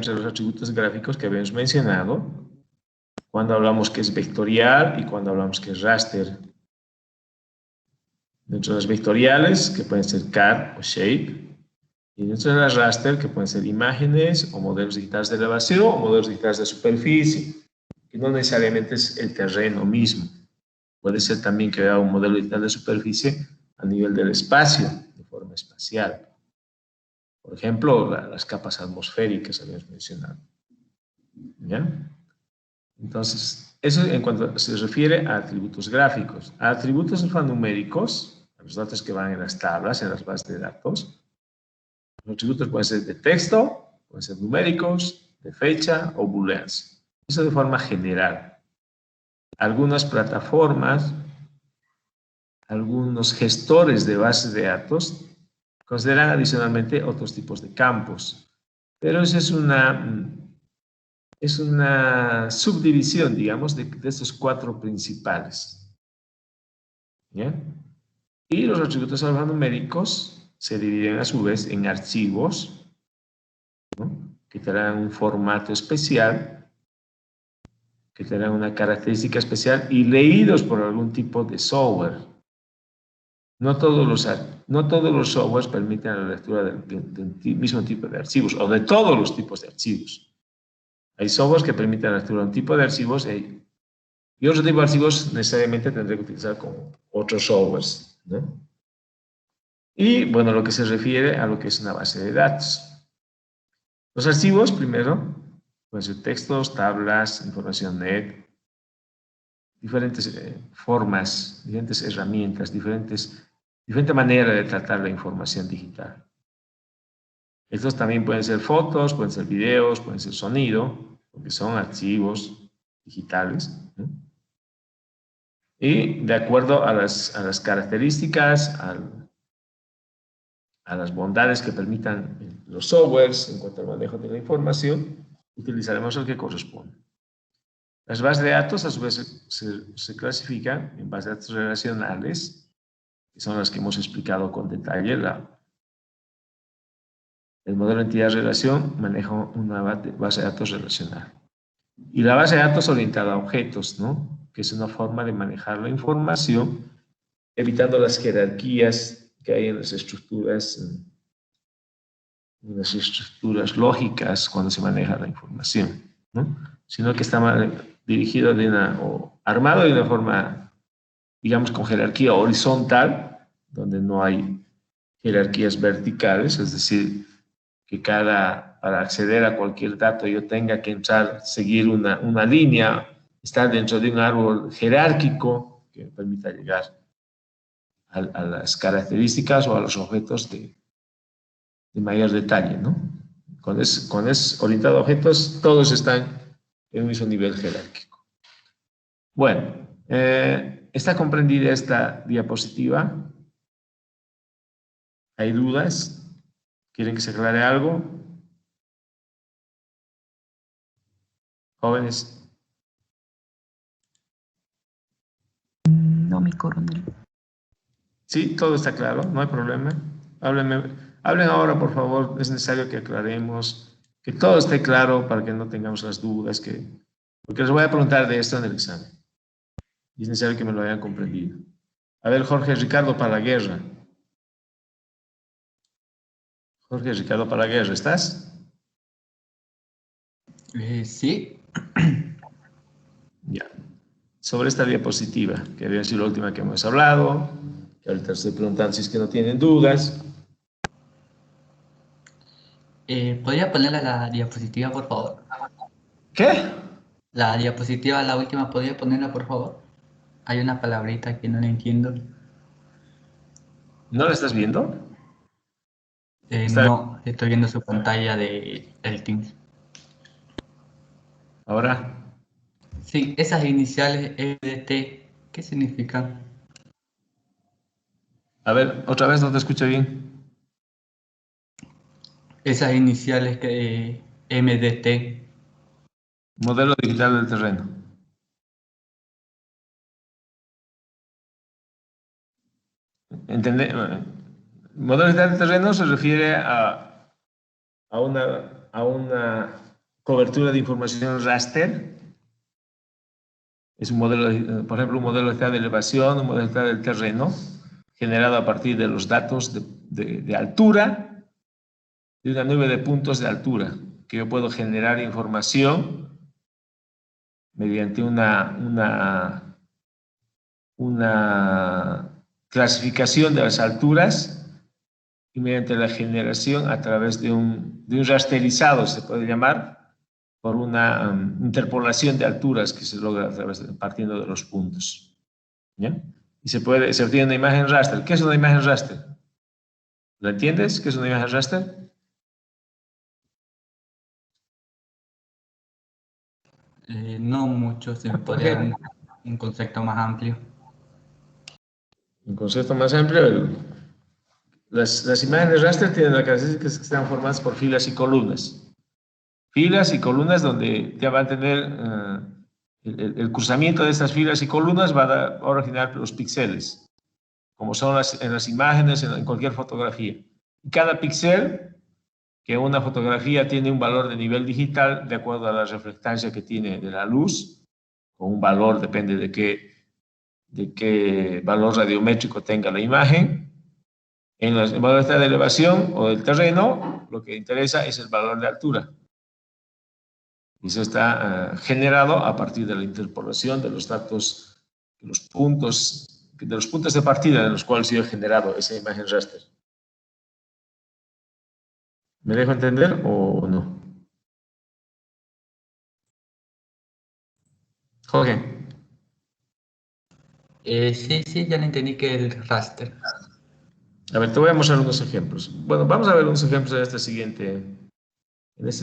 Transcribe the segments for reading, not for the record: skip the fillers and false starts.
entre los atributos gráficos que habíamos mencionado, cuando hablamos que es vectorial y cuando hablamos que es raster. Dentro de las vectoriales, que pueden ser CAD o Shape, y dentro de las raster, que pueden ser imágenes o modelos digitales de elevación o modelos digitales de superficie, que no necesariamente es el terreno mismo. Puede ser también que haya un modelo digital de superficie a nivel del espacio, de forma espacial. Por ejemplo, las capas atmosféricas habíamos mencionado. ¿Ya? Entonces, eso en cuanto se refiere a atributos gráficos. A atributos alfanuméricos, a los datos que van en las tablas, en las bases de datos, los atributos pueden ser de texto, pueden ser numéricos, de fecha o booleans. Eso de forma general. Algunas plataformas, algunos gestores de bases de datos consideran adicionalmente otros tipos de campos. Pero esa es una subdivisión, digamos, de estos cuatro principales. ¿Ya? Y los atributos alfanuméricos se dividen a su vez en archivos, ¿no?, que tendrán un formato especial, que tendrán una característica especial y leídos por algún tipo de software. No todos los softwares permiten la lectura del mismo tipo de archivos o de todos los tipos de archivos. Hay softwares que permiten la lectura de un tipo de archivos y otro tipo de archivos necesariamente tendré que utilizar con otros softwares, ¿no? Y bueno, lo que se refiere a lo que es una base de datos. Los archivos, primero, pueden ser textos, tablas, información net, diferentes formas, diferentes herramientas, diferente manera de tratar la información digital. Estos también pueden ser fotos, pueden ser videos, pueden ser sonido, porque son archivos digitales, ¿no? Y de acuerdo a las características, a las bondades que permitan los softwares en cuanto al manejo de la información, utilizaremos el que corresponde. Las bases de datos a su vez se clasifican en bases de datos relacionales, que son las que hemos explicado con detalle. El modelo de entidad-relación maneja una base de datos relacional. Y la base de datos orientada a objetos, ¿no?, que es una forma de manejar la información, evitando las jerarquías que hay en las estructuras lógicas cuando se maneja la información, ¿no?, sino que está dirigido o armado de una forma, digamos, con jerarquía horizontal, donde no hay jerarquías verticales, es decir, que para acceder a cualquier dato yo tenga que seguir una línea, estar dentro de un árbol jerárquico que me permita llegar a las características o a los objetos de mayor detalle, ¿no? Cuando es orientado a objetos, todos están en un mismo nivel jerárquico. Bueno, ¿está comprendida esta diapositiva? ¿Hay dudas? ¿Quieren que se aclare algo? Jóvenes. No, mi coronel. Sí, todo está claro, no hay problema. Hablen ahora, por favor. Es necesario que aclaremos, que todo esté claro para que no tengamos las dudas, porque les voy a preguntar de esto en el examen. Y es necesario que me lo hayan comprendido. A ver, Jorge Ricardo Palaguerra. Jorge Ricardo Palaguerra, ¿estás? Sí. Ya. Sobre esta diapositiva, que había sido la última que hemos hablado, que ahorita estoy preguntando si es que no tienen dudas. ¿Podría ponerle la diapositiva, por favor? ¿Qué? La diapositiva, la última, ¿podría ponerla, por favor? Hay una palabrita que no le entiendo. ¿No la estás viendo? Está No, estoy viendo su pantalla del Teams. ahora. Sí, esas iniciales EDT, ¿qué significan? A ver, otra vez no te escucho bien. Esas iniciales que MDT. Modelo digital del terreno. Modelo digital del terreno se refiere a una cobertura de información raster. Es un modelo, por ejemplo, un modelo de estado de elevación, un modelo de estado del terreno, generado a partir de los datos de altura, de una nube de puntos de altura, que yo puedo generar información mediante una clasificación de las alturas y mediante la generación a través de un rasterizado, se puede llamar, por una interpolación de alturas que se logra partiendo de los puntos. ¿Ya? Y se obtiene una imagen raster. ¿Qué es una imagen raster? ¿Lo entiendes? ¿Qué es una imagen raster? No mucho, se me podría dar un concepto más amplio. Un concepto más amplio. Las imágenes raster tienen la característica que están formadas por filas y columnas. Filas y columnas donde ya va a tener el cruzamiento de estas filas y columnas va a originar los píxeles, como son en las imágenes, en cualquier fotografía. Y cada píxel que una fotografía tiene un valor de nivel digital de acuerdo a la reflectancia que tiene de la luz, con un valor, depende de qué valor radiométrico tenga la imagen. En el valor de elevación o del terreno, lo que interesa es el valor de altura. Y eso está generado a partir de la interpolación de los datos, de los puntos de partida en los cuales yo he generado esa imagen raster. ¿Me dejo entender o no? Jorge. Sí, ya le entendí que el raster. A ver, te voy a mostrar unos ejemplos. Bueno, vamos a ver unos ejemplos en este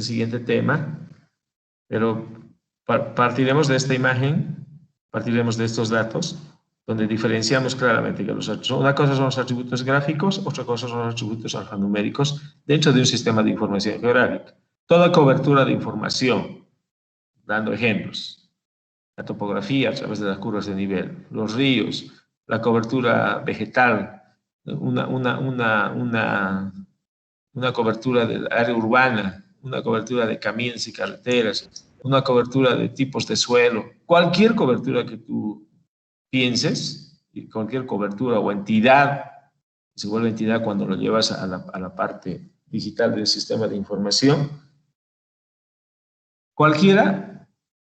siguiente tema, pero partiremos de esta imagen, partiremos de estos datos, donde diferenciamos claramente que una cosa son los atributos gráficos, otra cosa son los atributos alfanuméricos dentro de un sistema de información geográfica. Toda cobertura de información, dando ejemplos, la topografía a través de las curvas de nivel, los ríos, la cobertura vegetal, una cobertura del área urbana, una cobertura de caminos y carreteras, una cobertura de tipos de suelo, cualquier cobertura que tú pienses, cualquier cobertura o entidad, se vuelve entidad cuando lo llevas a la parte digital del sistema de información, cualquiera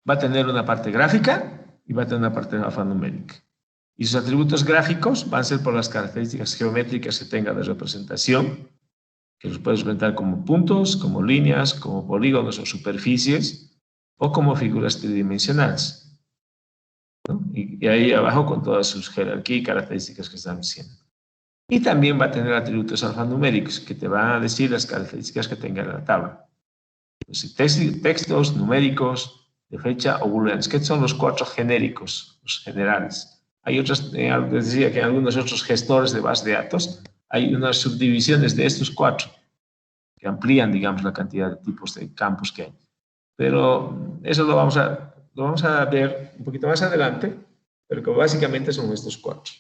va a tener una parte gráfica y va a tener una parte alfanumérica. Y sus atributos gráficos van a ser por las características geométricas que tenga de representación, que los puedes representar como puntos, como líneas, como polígonos o superficies, o como figuras tridimensionales. ¿No? Y ahí abajo con todas sus jerarquías y características que están diciendo. Y también va a tener atributos alfanuméricos que te van a decir las características que tenga en la tabla. Entonces, textos numéricos de fecha o booleanos, que son los 4 genéricos, los generales. Hay otras, les decía que en algunos otros gestores de base de datos hay unas subdivisiones de estos 4 que amplían, digamos, la cantidad de tipos de campos que hay. Pero eso lo vamos a ver un poquito más adelante, pero que básicamente son estos 4.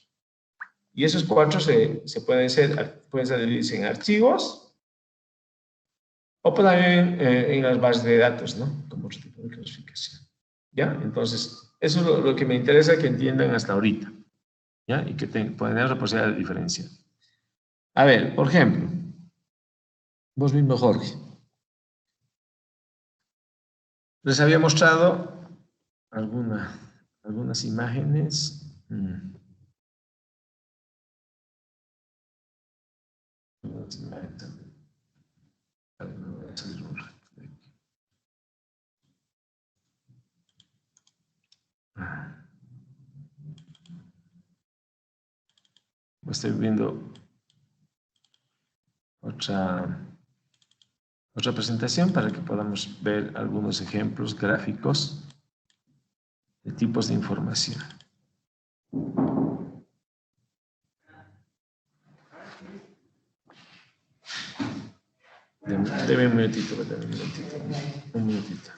Y esos 4 pueden dividirse en archivos o también en las bases de datos, ¿no? Como otro tipo de clasificación. ¿Ya? Entonces, eso es lo que me interesa que entiendan hasta ahorita. ¿Ya? Y que pueden tener la posibilidad de diferenciar. A ver, por ejemplo, vos mismo, Jorge. Les había mostrado algunas imágenes. Algunas imágenes. A ver, me voy a salir un rato de aquí. Estoy viendo otra presentación para que podamos ver algunos ejemplos gráficos de tipos de información. Deme un minutito, un minutito.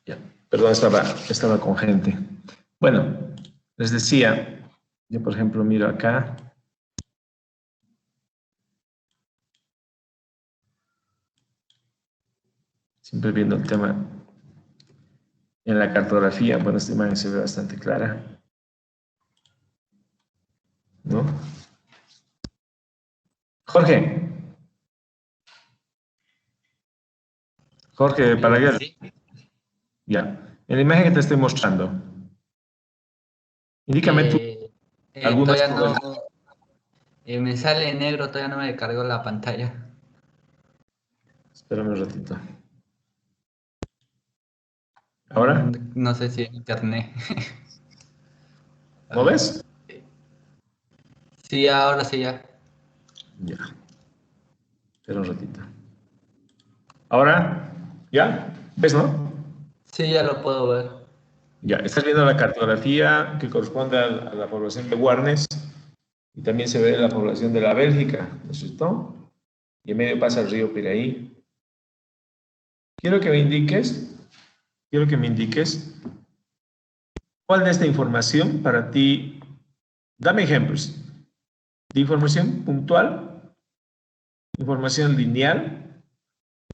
Ya. Perdón, estaba con gente. Bueno, les decía, yo por ejemplo miro acá. Siempre viendo el tema en la cartografía. Bueno, esta imagen se ve bastante clara, ¿no? Jorge. Jorge Palaguer. Sí. Ya. En la imagen que te estoy mostrando, indícame tú algunas Todavía no. probabilidades. Me sale en negro, todavía no me cargó la pantalla. Espérame un ratito. ¿Ahora? No sé si es internet. A ¿No ver. ves? Sí, ahora sí ya. Ya. Espera un ratito. ¿Ahora? ¿Ya? ¿Ves, no? Sí, ya lo puedo ver. Ya. Estás viendo la cartografía que corresponde a la población de Warnes y también se ve la población de la Bélgica, ¿no es cierto? Y en medio pasa el río Piraí. Quiero que me indiques cuál de esta información para ti, dame ejemplos de información puntual, información lineal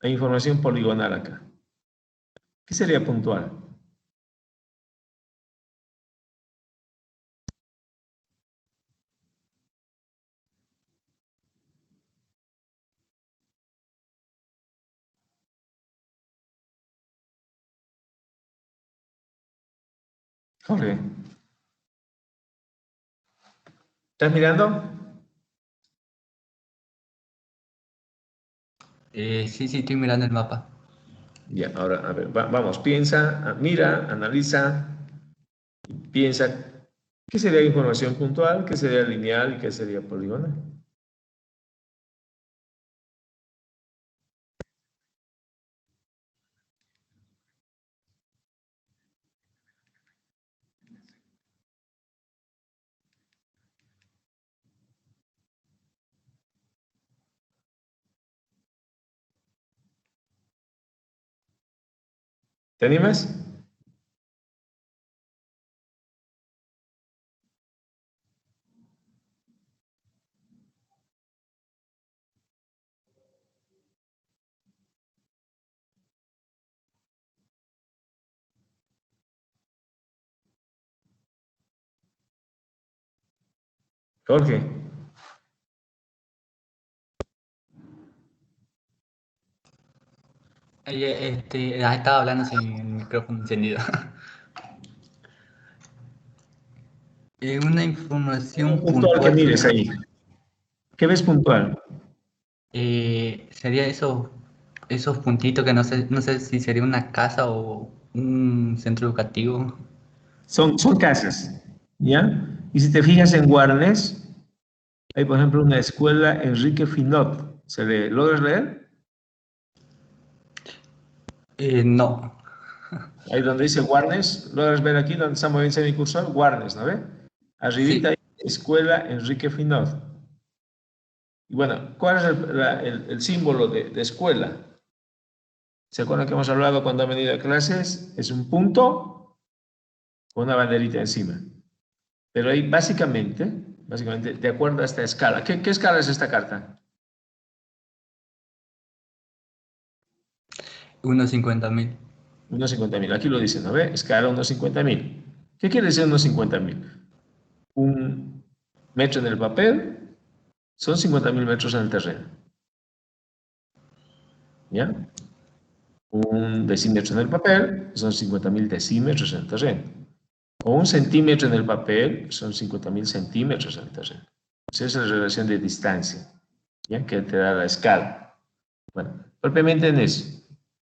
e información poligonal acá. ¿Qué sería puntual? Jorge, ¿estás mirando? Sí, sí, estoy mirando el mapa. Ya, ahora, a ver, vamos, piensa, mira, analiza, piensa, ¿qué sería información puntual? ¿Qué sería lineal? ¿Qué sería poligonal? ¿Te animas? Jorge, Estaba hablando sin el micrófono encendido. Una información puntual que puntual mires sería, ahí. ¿Qué ves puntual? sería esos puntitos que no sé si sería una casa o un centro educativo. Son casas, ¿ya? Y si te fijas en Guarnes, hay por ejemplo una escuela Enrique Finot. ¿Logras leer? No. Ahí donde dice Guarnes, ¿logras ver aquí donde está moviéndose mi cursor? Guarnes, ¿no ve? Arribita hay Sí. escuela Enrique Finot. Y bueno, ¿cuál es el símbolo de escuela? ¿Se acuerdan que hemos hablado cuando ha venido a clases? Es un punto con una banderita encima. Pero ahí básicamente, de acuerdo a esta escala. ¿Qué escala es esta carta? Unos 50.000. 1.50.000. Aquí lo dice, ¿no ve? Escala 1.50.000. ¿Qué quiere decir 1.50.000? Un metro en el papel son 50.000 metros en el terreno. ¿Ya? Un decímetro en el papel son 50.000 decímetros en el terreno. O un centímetro en el papel son 50.000 centímetros en el terreno. Esa es la relación de distancia, ¿ya? Que te da la escala. Bueno, propiamente en eso.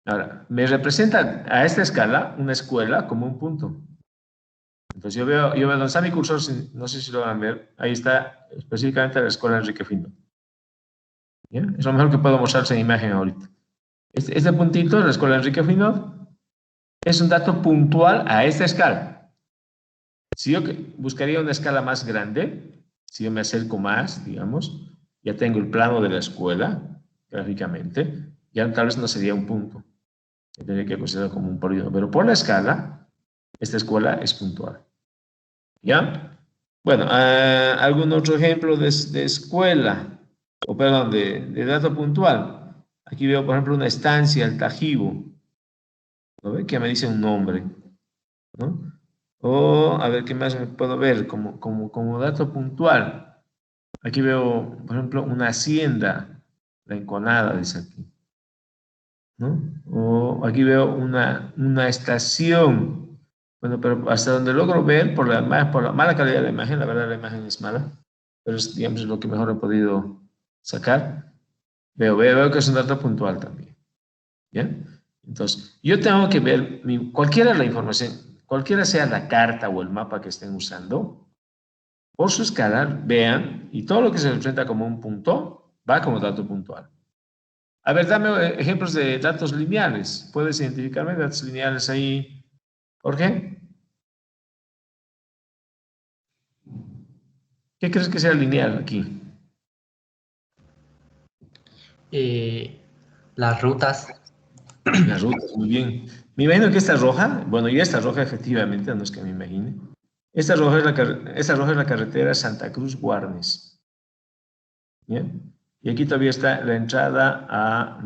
Ahora, me representa a esta escala una escuela como un punto. Entonces yo veo donde está mi cursor, no sé si lo van a ver, ahí está específicamente la escuela Enrique Fino. ¿Ya? Es lo mejor que puedo mostrarse en imagen ahorita. Este puntito, la escuela Enrique Fino, es un dato puntual a esta escala. Si yo buscaría una escala más grande, si yo me acerco más, digamos, ya tengo el plano de la escuela, gráficamente, ya tal vez no sería un punto, tendría que considerar como un polígono. Pero por la escala, esta escuela es puntual. ¿Ya? Bueno, ¿algún otro ejemplo de escuela? O perdón, de dato puntual. Aquí veo, por ejemplo, una estancia, el Tajibo. ¿No ve? Que me dice un nombre, ¿no? O, a ver, ¿qué más me puedo ver como dato puntual? Aquí veo, por ejemplo, una hacienda, la Enconada, dice aquí, ¿no? O aquí veo una estación. Bueno, pero hasta donde logro ver, por la mala calidad de la imagen, la verdad la imagen es mala, pero es, digamos, lo que mejor he podido sacar. Veo que es un dato puntual también. ¿Bien? Entonces, yo tengo que ver cualquiera la información, cualquiera sea la carta o el mapa que estén usando, por su escala, vean, y todo lo que se representa como un punto va como dato puntual. A ver, dame ejemplos de datos lineales. ¿Puedes identificarme datos lineales ahí, Jorge? ¿Qué crees que sea lineal aquí? Las rutas. Las rutas, muy bien. Me imagino que esta roja, bueno, ya esta roja efectivamente, no es que me imagine. Esta roja es la carretera Santa Cruz-Guarnes. ¿Bien? Y aquí todavía está la entrada a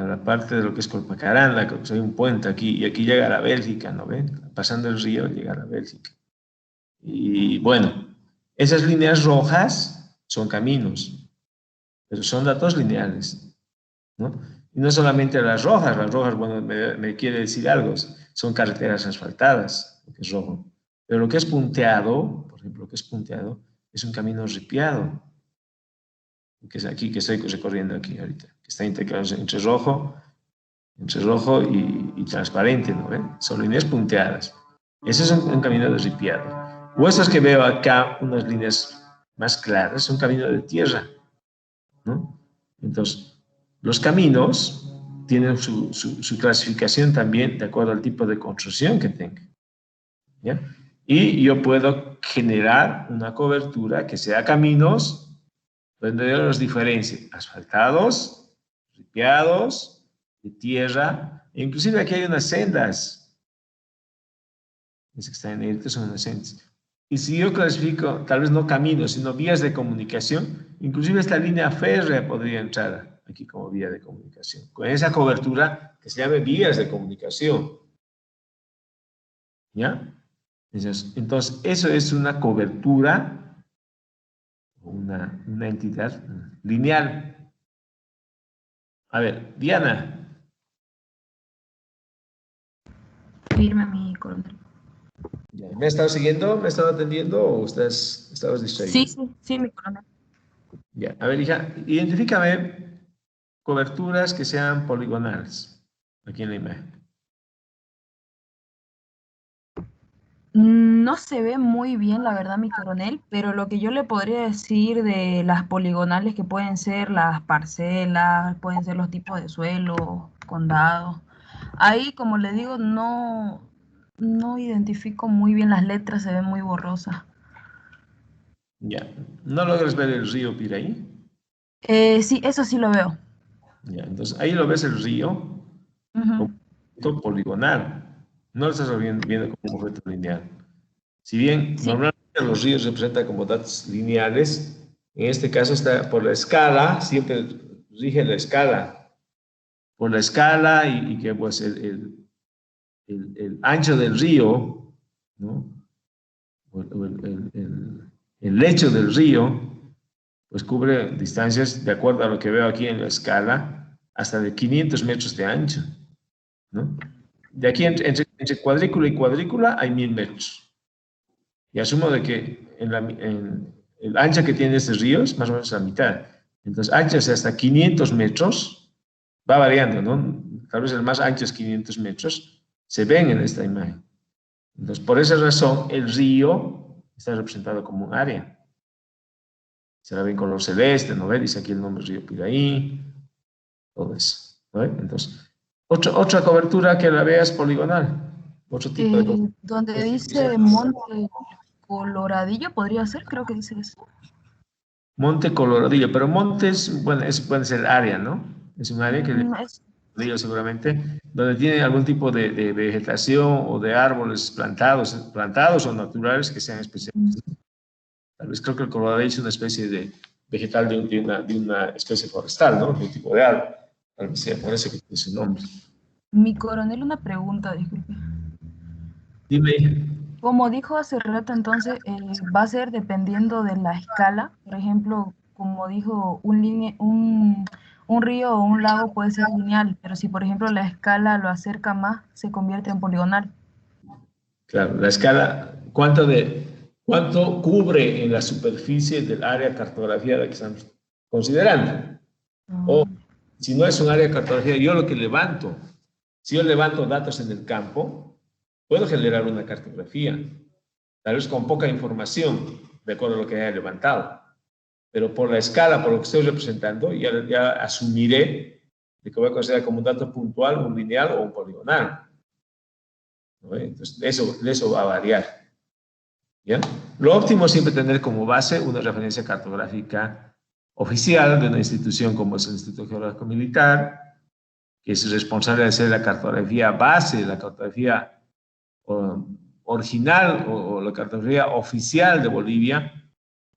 la parte de lo que es Colpacarán, hay un puente aquí, y aquí llega a la Bélgica, ¿no ven? Pasando el río llega a la Bélgica. Y bueno, esas líneas rojas son caminos, pero son datos lineales, ¿no? Y no solamente las rojas, bueno, me quiere decir algo, son carreteras asfaltadas, lo que es rojo. Pero lo que es punteado, por ejemplo, lo que es punteado, es un camino ripiado, que es aquí, que estoy recorriendo aquí ahorita, que está integrado entre rojo y transparente, ¿no ven? Son líneas punteadas. Ese es un camino de ripiado. O estos que veo acá, unas líneas más claras, son camino de tierra, ¿no? Entonces, los caminos tienen su clasificación también de acuerdo al tipo de construcción que tenga, ¿ya? Y yo puedo generar una cobertura que sea caminos donde yo los diferencie, asfaltados, ripiados, de tierra, e inclusive aquí hay unas sendas, es que están en negrito, son unas sendas. Y si yo clasifico, tal vez no caminos, sino vías de comunicación, inclusive esta línea férrea podría entrar aquí como vía de comunicación, con esa cobertura que se llama vías de comunicación, ¿ya? Entonces eso es una cobertura, una entidad lineal. A ver, Diana. Firme, mi coronel. ¿Me has estado siguiendo? ¿Me has estado atendiendo o estabas distraída? Sí, sí, sí, mi coronel. Ya, a ver, hija, identifícame coberturas que sean poligonales aquí en la imagen. No se ve muy bien, la verdad, mi coronel, pero lo que yo le podría decir de las poligonales que pueden ser las parcelas, pueden ser los tipos de suelo, condados. Ahí, como le digo, no identifico muy bien las letras, se ven muy borrosas. Ya, ¿no logras ver el río Piraí? Sí, eso sí lo veo. Ya, entonces ahí lo ves el río como Ujú. un punto poligonal. No lo estás viendo como un objeto lineal. Si bien Sí, normalmente los ríos se presentan como datos lineales, en este caso está por la escala, siempre rige la escala. Por la escala y que pues el ancho del río, ¿no? El lecho del río, pues cubre distancias, de acuerdo a lo que veo aquí en la escala, hasta de 500 metros de ancho, ¿no? De aquí entre cuadrícula y cuadrícula hay 1000 metros. Y asumo de que en el ancho que tiene este río es más o menos la mitad. Entonces, ancho es hasta 500 metros, va variando, ¿no? Tal vez el más ancho es 500 metros, se ven en esta imagen. Entonces, por esa razón, el río está representado como un área. Se la ve en color celeste, ¿no ve? Dice aquí el nombre Río Piraí, todo eso, ¿no ve? Entonces, otra cobertura que la veas poligonal, otro tipo de cobertura. donde dice Monte Coloradillo, podría ser, creo que dice eso. Monte Coloradillo, pero montes, bueno, eso puede ser área, ¿no? Es un área que Es, ellos seguramente, donde tiene algún tipo de vegetación o de árboles plantados o naturales que sean especiales. Tal vez creo que el corvalillo es una especie de vegetal de una especie forestal, ¿no? De un tipo de árbol. Tal vez sea por eso que tiene su nombre. mi coronel, una pregunta, disculpe. Dime. Como dijo hace rato, entonces va a ser dependiendo de la escala. Por ejemplo, como dijo, un río o un lago puede ser lineal, pero si por ejemplo la escala lo acerca más, se convierte en poligonal. Claro, la escala, ¿cuánto cubre en la superficie del área cartografiada que estamos considerando? O Mm, si no es un área cartografiada, yo lo que levanto, si yo levanto datos en el campo, puedo generar una cartografía, tal vez con poca información, de acuerdo a lo que haya levantado. Pero por la escala, por lo que estoy representando, ya asumiré de que voy a considerar como un dato puntual, un lineal o un poligonal, ¿no? Entonces, eso va a variar. ¿Ya? Lo óptimo es siempre tener como base una referencia cartográfica oficial de una institución como es el Instituto Geográfico Militar, que es responsable de hacer la cartografía base, la cartografía original o la cartografía oficial de Bolivia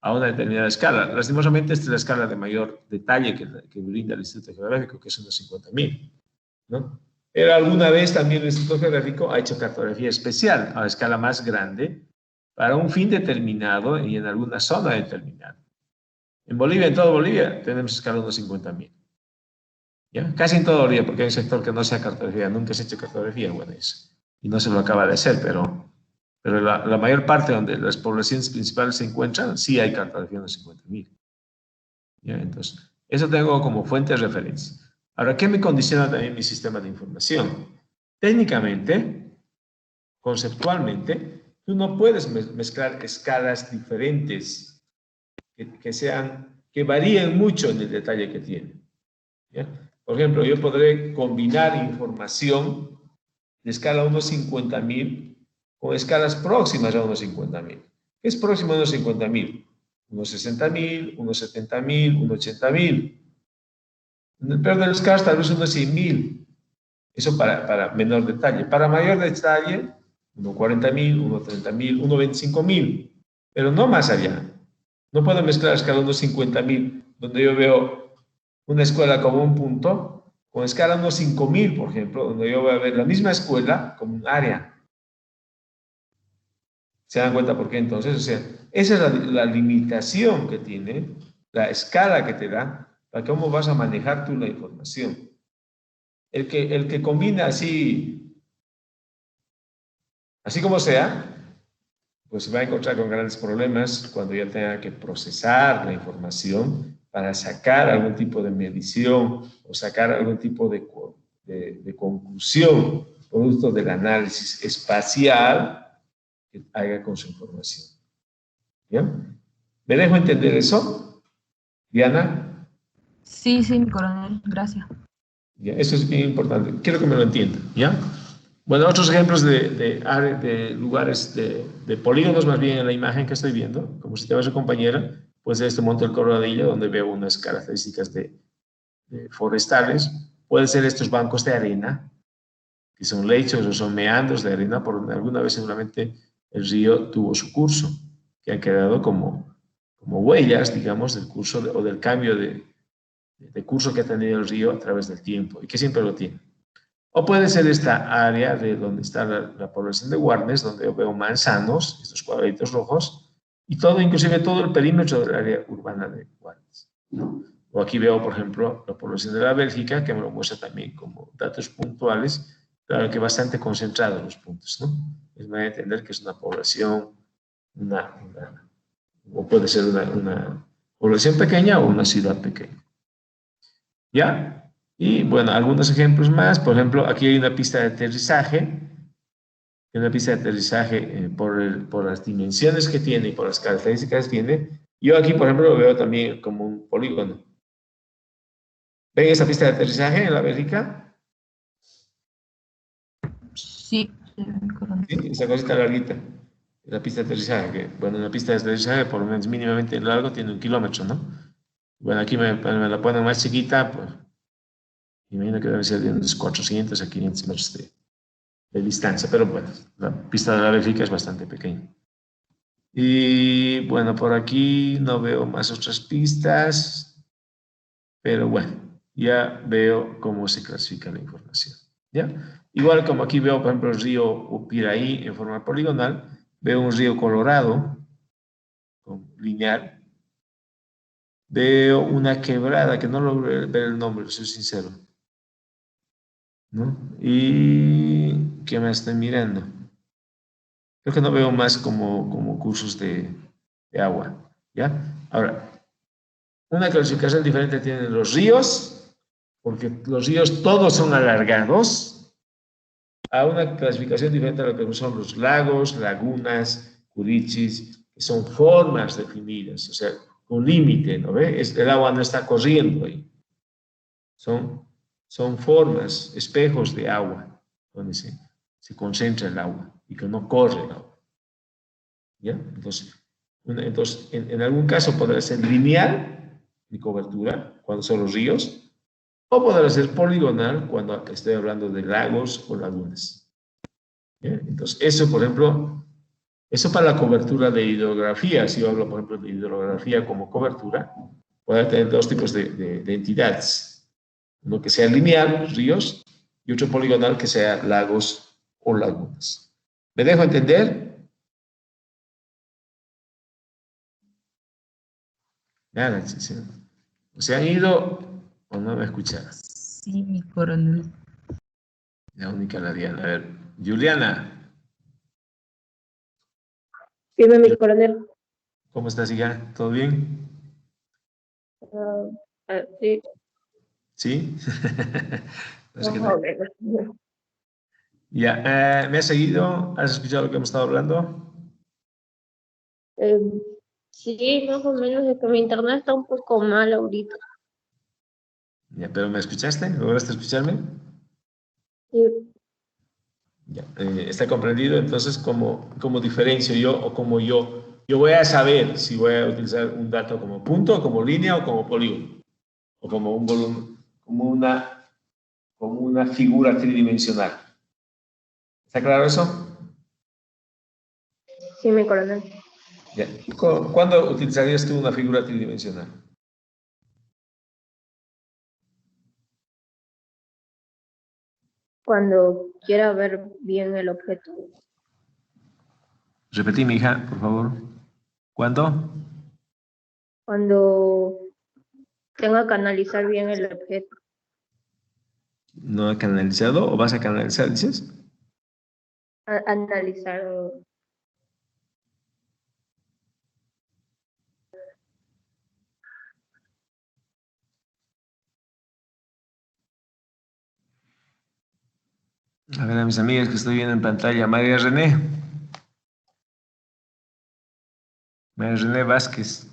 a una determinada escala. Lastimosamente, esta es la escala de mayor detalle que brinda el Instituto Geográfico, que es unos 50.000, ¿no? Pero alguna vez también el Instituto Geográfico ha hecho cartografía especial a escala más grande para un fin determinado y en alguna zona determinada. En Bolivia, en toda Bolivia, tenemos escala de unos 50.000. ¿Ya? Casi en todo Bolivia, porque hay un sector que no se ha cartografía, nunca se ha hecho cartografía, bueno, eso. Y no se lo acaba de hacer, pero la mayor parte donde las poblaciones principales se encuentran, sí hay cartografía de unos 50.000. ¿Ya? Entonces, eso tengo como fuente de referencia. Ahora, ¿qué me condiciona también mi sistema de información? Técnicamente, conceptualmente, tú no puedes mezclar escalas diferentes que varíen mucho en el detalle que tienen. ¿Ya? Por ejemplo, yo podré combinar información de escala 1.50.000 con escalas próximas a 1.50.000. ¿Qué es próximo a 1.50.000? 1.60.000, 1.70.000, 1.80.000. En el peor de los casos, tal vez 1.100.000. Eso para menor detalle. Para mayor detalle, 1.40.000, 1.30.000, 1.25.000. Pero no más allá. No puedo mezclar escala 1.50.000, donde yo veo una escuela como un punto, con escala 1.5.000, por ejemplo, donde yo voy a ver la misma escuela como un área. ¿Se dan cuenta por qué entonces? O sea, esa es la limitación que tiene, la escala que te da, para cómo vas a manejar tú la información. El que combina así como sea, pues se va a encontrar con grandes problemas cuando ya tenga que procesar la información para sacar algún tipo de medición o sacar algún tipo de conclusión producto del análisis espacial que haga con su información. ¿Bien? ¿Me dejo entender eso, Diana? sí, sí, mi coronel, gracias. ¿Ya? Eso es bien importante. Quiero que me lo entiendan. ¿Ya? Bueno, otros ejemplos de lugares de polígonos, más bien en la imagen que estoy viendo, como si te su compañera, pues este Monte del Corralillo, donde veo unas características de forestales. Pueden ser estos bancos de arena, que son lechos o son meandros de arena, por donde alguna vez seguramente el río tuvo su curso, que han quedado como huellas, digamos, del curso o del cambio de curso que ha tenido el río a través del tiempo y que siempre lo tiene. O puede ser esta área de donde está la población de Warnes, donde yo veo manzanos, estos cuadraditos rojos, y todo, inclusive todo el perímetro del área urbana de Warnes, ¿no? O aquí veo, por ejemplo, la población de la Bélgica, que me lo muestra también como datos puntuales, claro que bastante concentrados los puntos, ¿no? Es más entender que es una población, o puede ser una población pequeña o una ciudad pequeña. ¿Ya? Y bueno, algunos ejemplos más. Por ejemplo, aquí hay una pista de aterrizaje. Una pista de aterrizaje por las dimensiones que tiene y por las características que tiene. Yo aquí, por ejemplo, lo veo también como un polígono. ¿Ven esa pista de aterrizaje en la Bélgica? Sí, mi coronel. Sí, esa cosita larguita. La pista de aterrizaje. Que, bueno, una pista de aterrizaje por lo menos mínimamente largo tiene 1 kilómetro, ¿no? Bueno, aquí me la ponen más chiquita, pues Imagino que deben ser de unos 400 a 500 metros de distancia, pero bueno, la pista de la Bélgica es bastante pequeña. Y bueno, por aquí no veo más otras pistas, pero bueno, ya veo cómo se clasifica la información. ¿Ya? Igual como aquí veo, por ejemplo, el río Upiraí en forma poligonal, veo un río Colorado, lineal, veo una quebrada que no logro ver el nombre, soy sincero, ¿no? Y que me estoy mirando. Creo que no veo más como cursos de agua, ¿ya? Ahora, una clasificación diferente tienen los ríos, porque los ríos todos son alargados, a una clasificación diferente a lo que son los lagos, lagunas, curichis, que son formas definidas, o sea, un límite, ¿no ve? El agua no está corriendo ahí. Son formas, espejos de agua, donde se concentra el agua y que no corre el agua. ¿Ya? Entonces en algún caso podrá ser lineal mi cobertura, cuando son los ríos, o podrá ser poligonal cuando estoy hablando de lagos o lagunas. ¿Ya? Entonces, eso, por ejemplo, eso para la cobertura de hidrografía, si yo hablo, por ejemplo, de hidrografía como cobertura, puede tener dos tipos de entidades. Uno que sea lineal, ríos, y otro poligonal que sea lagos o lagunas. ¿Me dejo entender? Nada, ¿se han ido o no me escucharon? Sí, mi coronel. La única la Diana. A ver, Juliana. Dime, mi coronel. ¿Cómo estás, hija? ¿Todo bien? Sí, ¿Sí? más Parece que o no. menos. Ya, ¿me has seguido? ¿Has escuchado lo que hemos estado hablando? Eh, sí, más o menos, es que mi internet está un poco mal ahorita. Ya, ¿pero me escuchaste? ¿Lograste escucharme? Sí, Ya, está comprendido. Entonces, ¿cómo diferencio yo o cómo yo voy a saber si voy a utilizar un dato como punto, como línea o como polígono? O como un volumen, como una figura tridimensional. ¿Está claro eso? sí, mi coronel. Ya. ¿Cuándo utilizarías tú una figura tridimensional? Cuando quiera ver bien el objeto. Repetí, mi hija, por favor. ¿Cuándo? Cuando tenga que analizar bien el objeto. ¿No ha canalizado o vas a canalizar, dices? Analizar. A ver, a mis amigas que estoy viendo en pantalla. María René. María René Vázquez.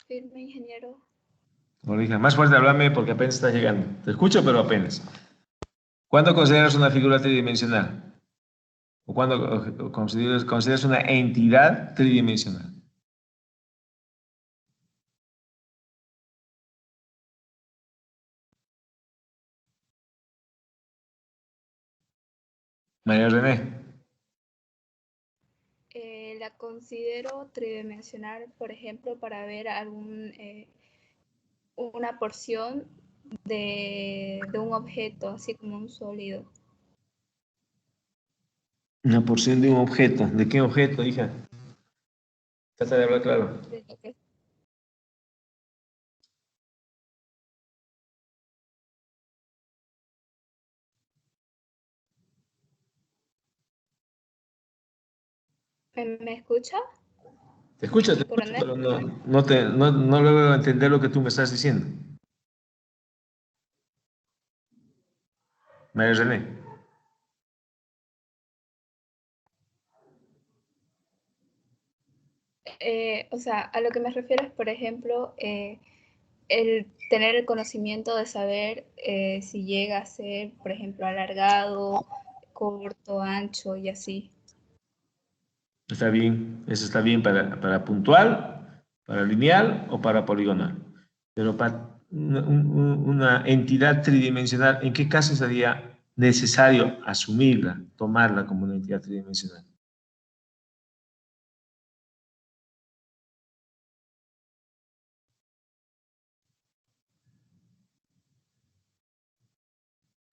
Firme, ingeniero. Hola, hija. Más fuerte, háblame porque apenas está llegando. Te escucho, pero apenas. ¿Cuándo consideras una figura tridimensional? ¿O cuándo consideras una entidad tridimensional? María René. La considero tridimensional, por ejemplo, para ver una porción de un objeto, así como un sólido. Una porción de un objeto. ¿De qué objeto, hija? Trata de hablar claro. De lo que ¿Me escucha, Te escucho, coronel? pero no logro entender lo que tú me estás diciendo. María René. O sea, a lo que me refiero es, por ejemplo, el tener el conocimiento de saber si llega a ser, por ejemplo, alargado, corto, ancho y así. Está bien, eso está bien para puntual, para lineal o para poligonal. Pero una entidad tridimensional, ¿en qué caso sería necesario asumirla, tomarla como una entidad tridimensional?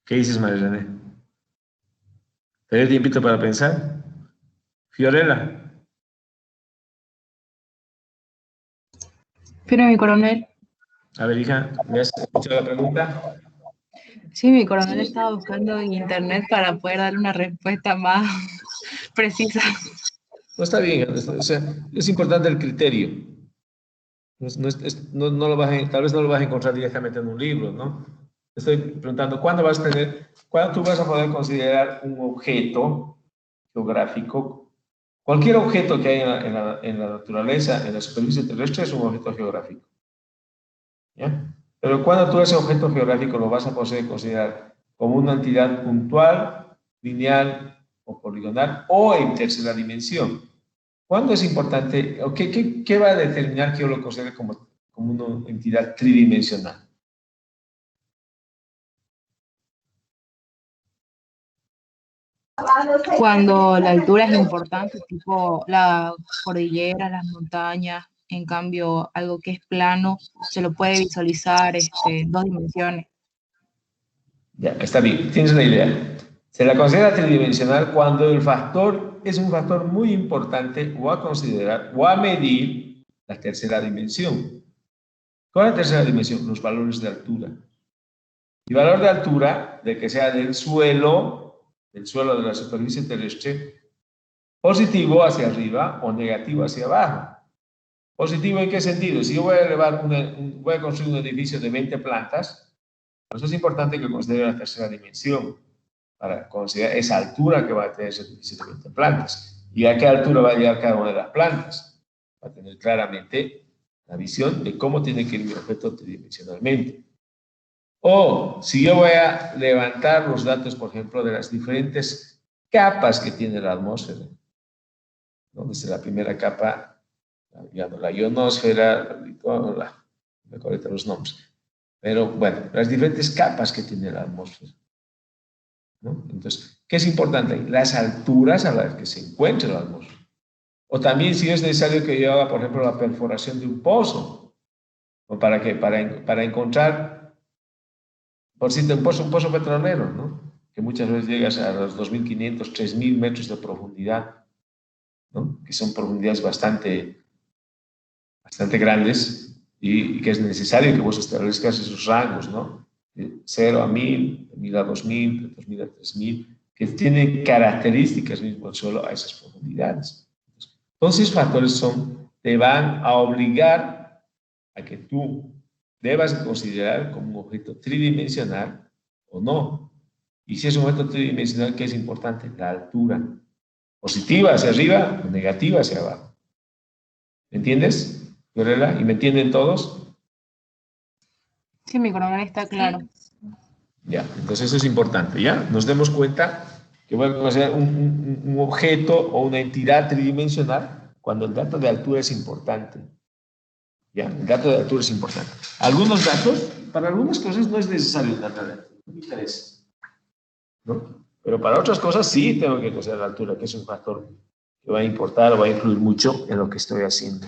¿Qué dices, María René? ¿Te doy tiempito para pensar? Fiorella. Pero mi coronel, A ver, hija, ¿me has escuchado la pregunta? sí, mi coronel estaba buscando en internet para poder darle una respuesta más precisa. No está bien, o sea, es importante el criterio. No lo tal vez no lo vas a encontrar directamente en un libro, ¿no? Estoy preguntando, ¿cuándo tú vas a poder considerar un objeto geográfico? Cualquier objeto que haya en la naturaleza, en la superficie terrestre, es un objeto geográfico. ¿Ya? Pero cuando tú ese objeto geográfico lo vas a poder considerar como una entidad puntual, lineal o poligonal o en tercera dimensión. ¿Cuándo es importante o qué va a determinar que yo lo considere como una entidad tridimensional? Cuando la altura es importante, tipo la cordillera, las montañas, en cambio, algo que es plano, se lo puede visualizar en dos dimensiones. Ya, está bien, tienes una idea. Se la considera tridimensional cuando el factor es un factor muy importante o a considerar o a medir la tercera dimensión. ¿Cuál es la tercera dimensión? Los valores de altura. El valor de altura, de que sea del suelo de la superficie terrestre, positivo hacia arriba o negativo hacia abajo. ¿Positivo en qué sentido? Si yo voy a construir un edificio de 20 plantas, pues es importante que considere la tercera dimensión para considerar esa altura que va a tener ese edificio de 20 plantas y a qué altura va a llegar cada una de las plantas. Va a tener claramente la visión de cómo tiene que ir mi objeto tridimensionalmente. O si yo voy a levantar los datos, por ejemplo, de las diferentes capas que tiene la atmósfera, ¿no? Desde la primera capa, la ionosfera, me correcto los nombres, pero bueno, las diferentes capas que tiene la atmósfera, ¿no? Entonces, ¿qué es importante? Las alturas a las que se encuentra la atmósfera. O también si es necesario que yo haga, por ejemplo, la perforación de un pozo, ¿o para qué? Para encontrar, por si un pozo petrolero, ¿no? Que muchas veces llegas a los 2.500, 3.000 metros de profundidad, ¿no? Que son profundidades bastante grandes y que es necesario que vos establezcas esos rangos, ¿no? De 0 a 1.000, de 1.000 a 2.000, de 2.000 a 3.000, que tienen características mismo solo a esas profundidades. Entonces, esos factores te van a obligar a que tú debas considerar como un objeto tridimensional o no. Y si es un objeto tridimensional, ¿qué es importante? La altura. Positiva hacia arriba o negativa hacia abajo. ¿Entiendes, Fiorella? ¿Y me entienden todos? Sí, mi coronel está claro. Ya, entonces eso es importante, ¿ya? Nos demos cuenta que voy a considerar un objeto o una entidad tridimensional cuando el dato de altura es importante. Ya, el dato de altura es importante. Algunos datos, para algunas cosas no es necesario el dato de altura, no me interesa, ¿no? Pero para otras cosas sí tengo que considerar la altura, que es un factor que va a importar o va a influir mucho en lo que estoy haciendo.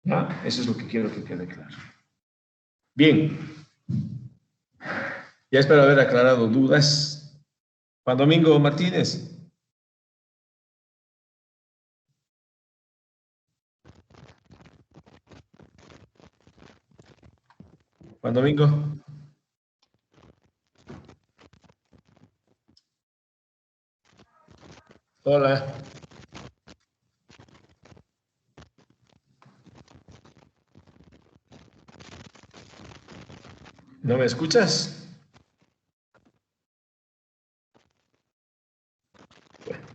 ¿Ya? Eso es lo que quiero que quede claro. Bien. Ya espero haber aclarado dudas. Juan Domingo Martínez. Juan Domingo. Hola. ¿No me escuchas? Bueno.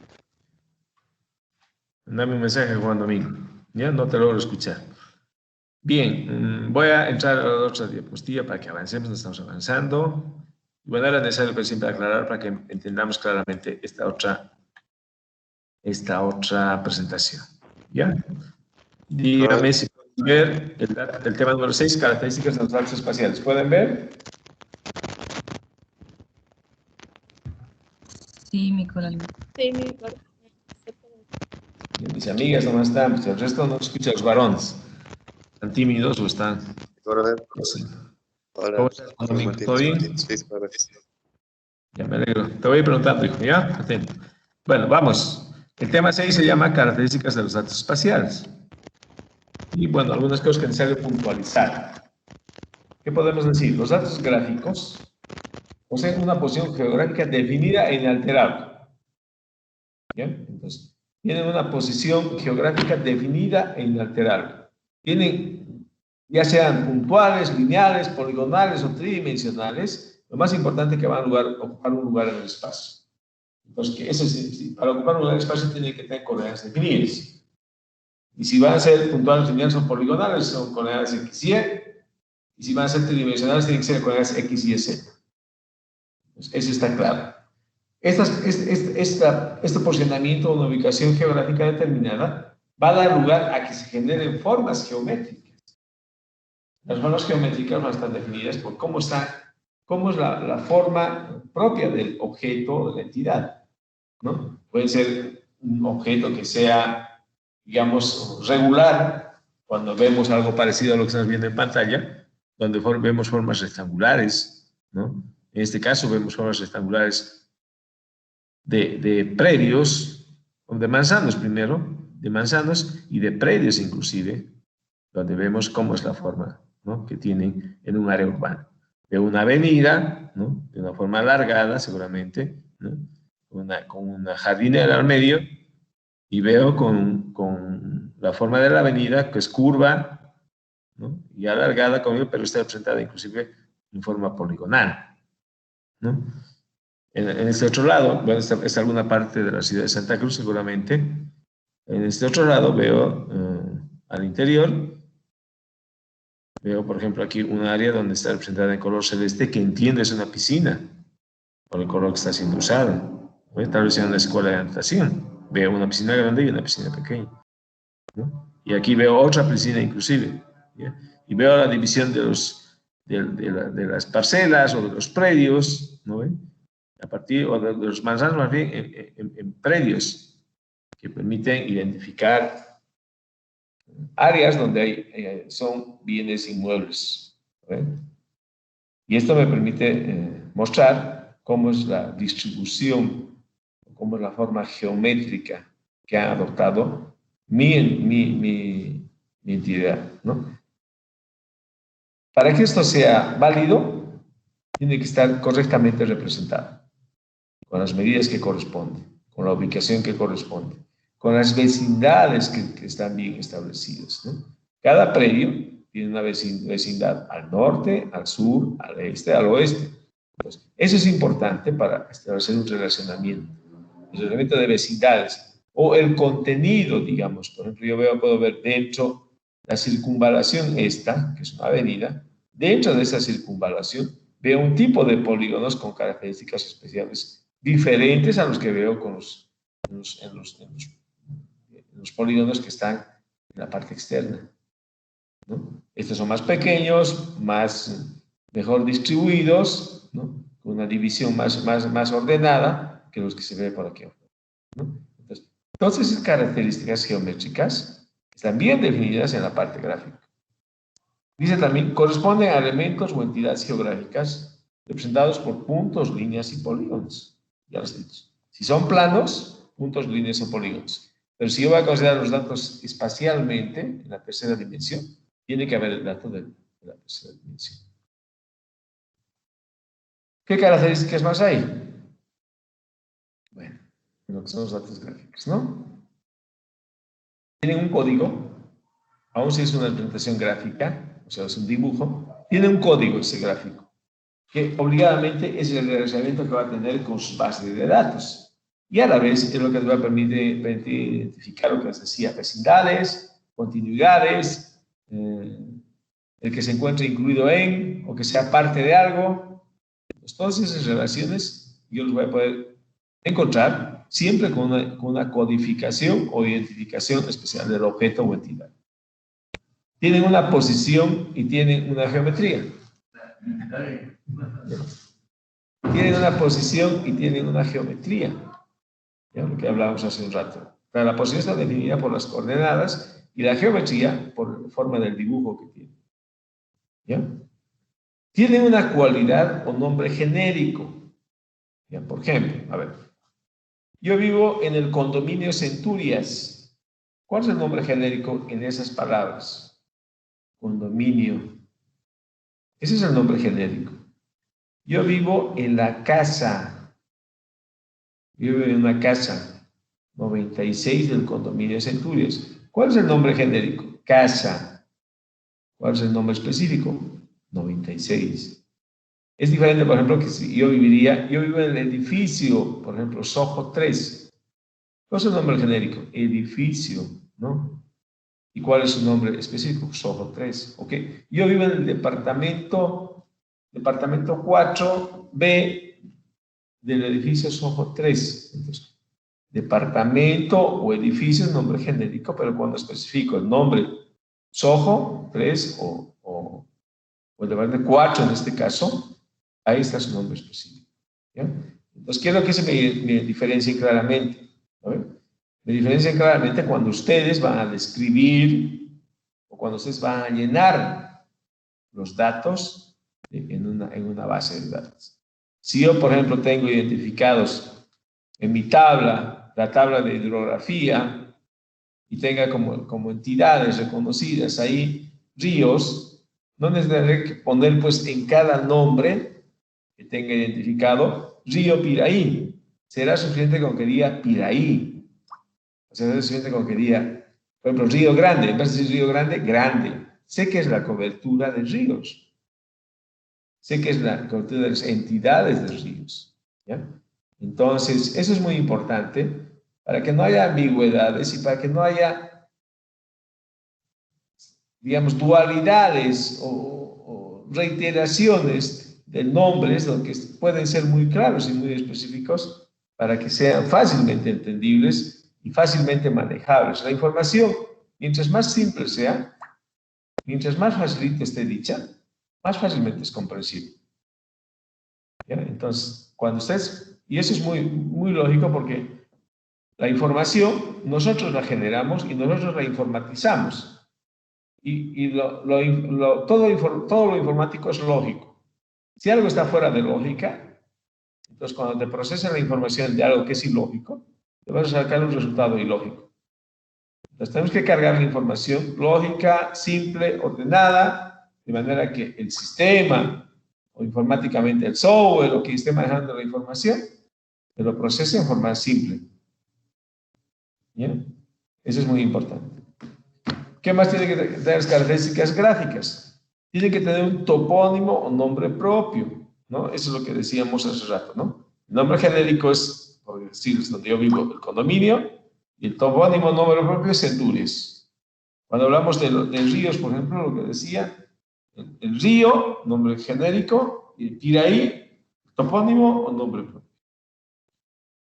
Dame un mensaje, Juan Domingo. Ya no te logro escuchar. Bien, voy a entrar a la otra diapositiva para que avancemos, nos estamos avanzando. Bueno, era necesario pero siempre aclarar para que entendamos claramente esta otra presentación. ¿Ya? Dígame si ver el tema número 6, características de los datos espaciales. ¿Pueden ver? Sí, mi coronel. Sí, mi coronel. Mis amigas nomás están, pues el resto no escucha a los varones. ¿Están tímidos o están? Coronel, No sé. hola, ¿Cómo estás, soy amigo? Martín. ¿Todo bien? Sí, claro. Ya me alegro. Te voy preguntando, hijo, ¿ya? Atento. Bueno, vamos. El tema 6 se llama características de los datos espaciales. Y bueno, algunas cosas que es necesario puntualizar. ¿Qué podemos decir? Los datos gráficos poseen una posición geográfica definida e inalterable. ¿Bien? Entonces, tienen una posición geográfica definida e inalterable. Tienen, ya sean puntuales, lineales, poligonales o tridimensionales, lo más importante es que van a ocupar un lugar en el espacio. Entonces, para ocupar un lugar en el espacio tienen que tener coordenadas definidas. Y si van a ser puntuales, lineales o poligonales, son coordenadas X y Y. Y si van a ser tridimensionales, tienen que ser coordenadas X, Y, Z. Entonces, eso está claro. Este posicionamiento o una ubicación geográfica determinada va a dar lugar a que se generen formas geométricas. Las formas geométricas van a estar definidas por cómo es la forma propia del objeto o de la entidad, ¿no? Puede ser un objeto que sea, digamos, regular, cuando vemos algo parecido a lo que estamos viendo en pantalla, donde vemos formas rectangulares, ¿no? En este caso vemos formas rectangulares de predios, o de manzanos primero, de manzanos y de predios inclusive, donde vemos cómo es la forma, ¿no?, que tienen en un área urbana. De una avenida, ¿no?, de una forma alargada seguramente, ¿no?, con una jardinera al medio, y veo con la forma de la avenida que es curva, ¿no?, y alargada, pero está representada inclusive en forma poligonal, ¿no? En este otro lado, bueno, está alguna parte de la ciudad de Santa Cruz seguramente. En este otro lado veo al interior, veo por ejemplo aquí un área donde está representada en color celeste, que entiendo es una piscina, por el color que está siendo usado. Tal vez sea una escuela de natación. Veo una piscina grande y una piscina pequeña, ¿no? Y aquí veo otra piscina inclusive, ¿ya? Y veo la división de las parcelas o de los predios, ¿no ven? A partir o de los manzanos más bien en predios que permiten identificar áreas donde son bienes inmuebles, ¿ves? Y esto me permite mostrar cómo es la distribución, cómo es la forma geométrica que ha adoptado mi entidad, ¿no? Para que esto sea válido, tiene que estar correctamente representado, con las medidas que corresponden, con la ubicación que corresponde, con las vecindades que están bien establecidas, ¿no? Cada predio tiene una vecindad al norte, al sur, al este, al oeste. Entonces, eso es importante para establecer un relacionamiento. El relacionamiento de vecindades o el contenido, digamos. Por ejemplo, puedo ver dentro la circunvalación esta, que es una avenida, dentro de esa circunvalación veo un tipo de polígonos con características especiales diferentes a los que veo en los polígonos que están en la parte externa, ¿no? Estos son más pequeños, mejor distribuidos, ¿no?, con una división más ordenada que los que se ve por aquí, ¿no? Entonces, todas esas características geométricas están bien definidas en la parte gráfica. Dice también, corresponden a elementos o entidades geográficas representados por puntos, líneas y polígonos. Ya los he dicho. Si son planos, puntos, líneas o polígonos. Pero si yo voy a considerar los datos espacialmente, en la tercera dimensión, tiene que haber el dato de la tercera dimensión. ¿Qué características más hay? Bueno, lo que son los datos gráficos, ¿no? Tienen un código, aun si es una representación gráfica, o sea, es un dibujo, tiene un código ese gráfico, que obligadamente es el relacionamiento que va a tener con su base de datos. Y a la vez es lo que nos va a permitir identificar lo que les decía, vecindades, continuidades, el que se encuentre incluido en, o que sea parte de algo. Pues todas esas relaciones yo las voy a poder encontrar siempre con una codificación o identificación especial del objeto o entidad. Tienen una posición y tienen una geometría. Tienen una posición y tienen una geometría. ¿Ya? Lo que hablábamos hace un rato. Pero la posición está definida por las coordenadas y la geometría por la forma del dibujo que tiene. ¿Ya? Tienen una cualidad o nombre genérico. ¿Ya? Por ejemplo, a ver, yo vivo en el condominio Centurias. ¿Cuál es el nombre genérico en esas palabras? Condominio. Ese es el nombre genérico. Yo vivo en la casa. Vivo en una casa 96 del condominio Centurias. ¿Cuál es el nombre genérico? Casa. ¿Cuál es el nombre específico? 96. Es diferente, por ejemplo, que si yo vivo en el edificio, por ejemplo, Soho 3. ¿Cuál es el nombre genérico? Edificio, ¿no? ¿Y cuál es su nombre específico? Soho 3, ¿ok? Yo vivo en el departamento 4B del edificio Soho 3. Entonces, departamento o edificio es nombre genérico, pero cuando especifico el nombre Soho 3 o el departamento 4 en este caso, ahí está su nombre específico. ¿Ya? Entonces, ¿qué es lo que se me diferencia claramente? Me diferencian claramente cuando ustedes van a describir o cuando ustedes van a llenar los datos en una base de datos. Si yo, por ejemplo, tengo identificados en mi tabla, la tabla de hidrografía, y tenga como entidades reconocidas ahí ríos, no necesariamente que poner pues en cada nombre que tenga identificado río Piraí. Será suficiente con que diga Piraí. Será suficiente con que diga, por ejemplo, Río Grande. En vez de decir Río Grande, grande. Sé que es la cobertura de ríos. Sé que es la cobertura de las entidades de ríos. ¿Ya? Entonces, eso es muy importante para que no haya ambigüedades y para que no haya, digamos, dualidades o reiteraciones de nombres, que pueden ser muy claros y muy específicos para que sean fácilmente entendibles y fácilmente manejables. La información, mientras más simple sea, mientras más facilita esté dicha, más fácilmente es comprensible. ¿Ya? Entonces, cuando ustedes, y eso es muy, muy lógico porque la información nosotros la generamos y nosotros la informatizamos. Y todo lo informático es lógico. Si algo está fuera de lógica, entonces cuando te procesa la información de algo que es ilógico, te vas a sacar un resultado ilógico. Entonces tenemos que cargar la información lógica, simple, ordenada, de manera que el sistema o informáticamente el software o quien esté manejando la información, te lo procese en forma simple. ¿Bien? Eso es muy importante. ¿Qué más tiene que tener las características gráficas? Tiene que tener un topónimo o nombre propio, ¿no? Eso es lo que decíamos hace rato, ¿no? El nombre genérico es, por decir, es donde yo vivo, el condominio, y el topónimo nombre propio es Centurias. Cuando hablamos de ríos, por ejemplo, lo que decía, el río, nombre genérico, y Piraí, topónimo o nombre propio.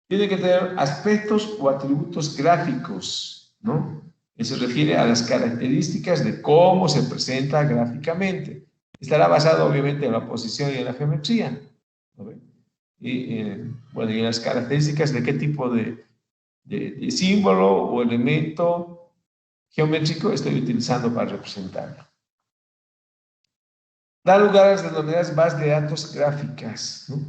Tiene que tener aspectos o atributos gráficos, ¿no? Eso se refiere a las características de cómo se presenta gráficamente. Estará basado, obviamente, en la posición y en la geometría. ¿No? Y, bueno, y en las características de qué tipo de símbolo o elemento geométrico estoy utilizando para representarlo. Da lugar a las denominadas bases de datos gráficas, ¿no?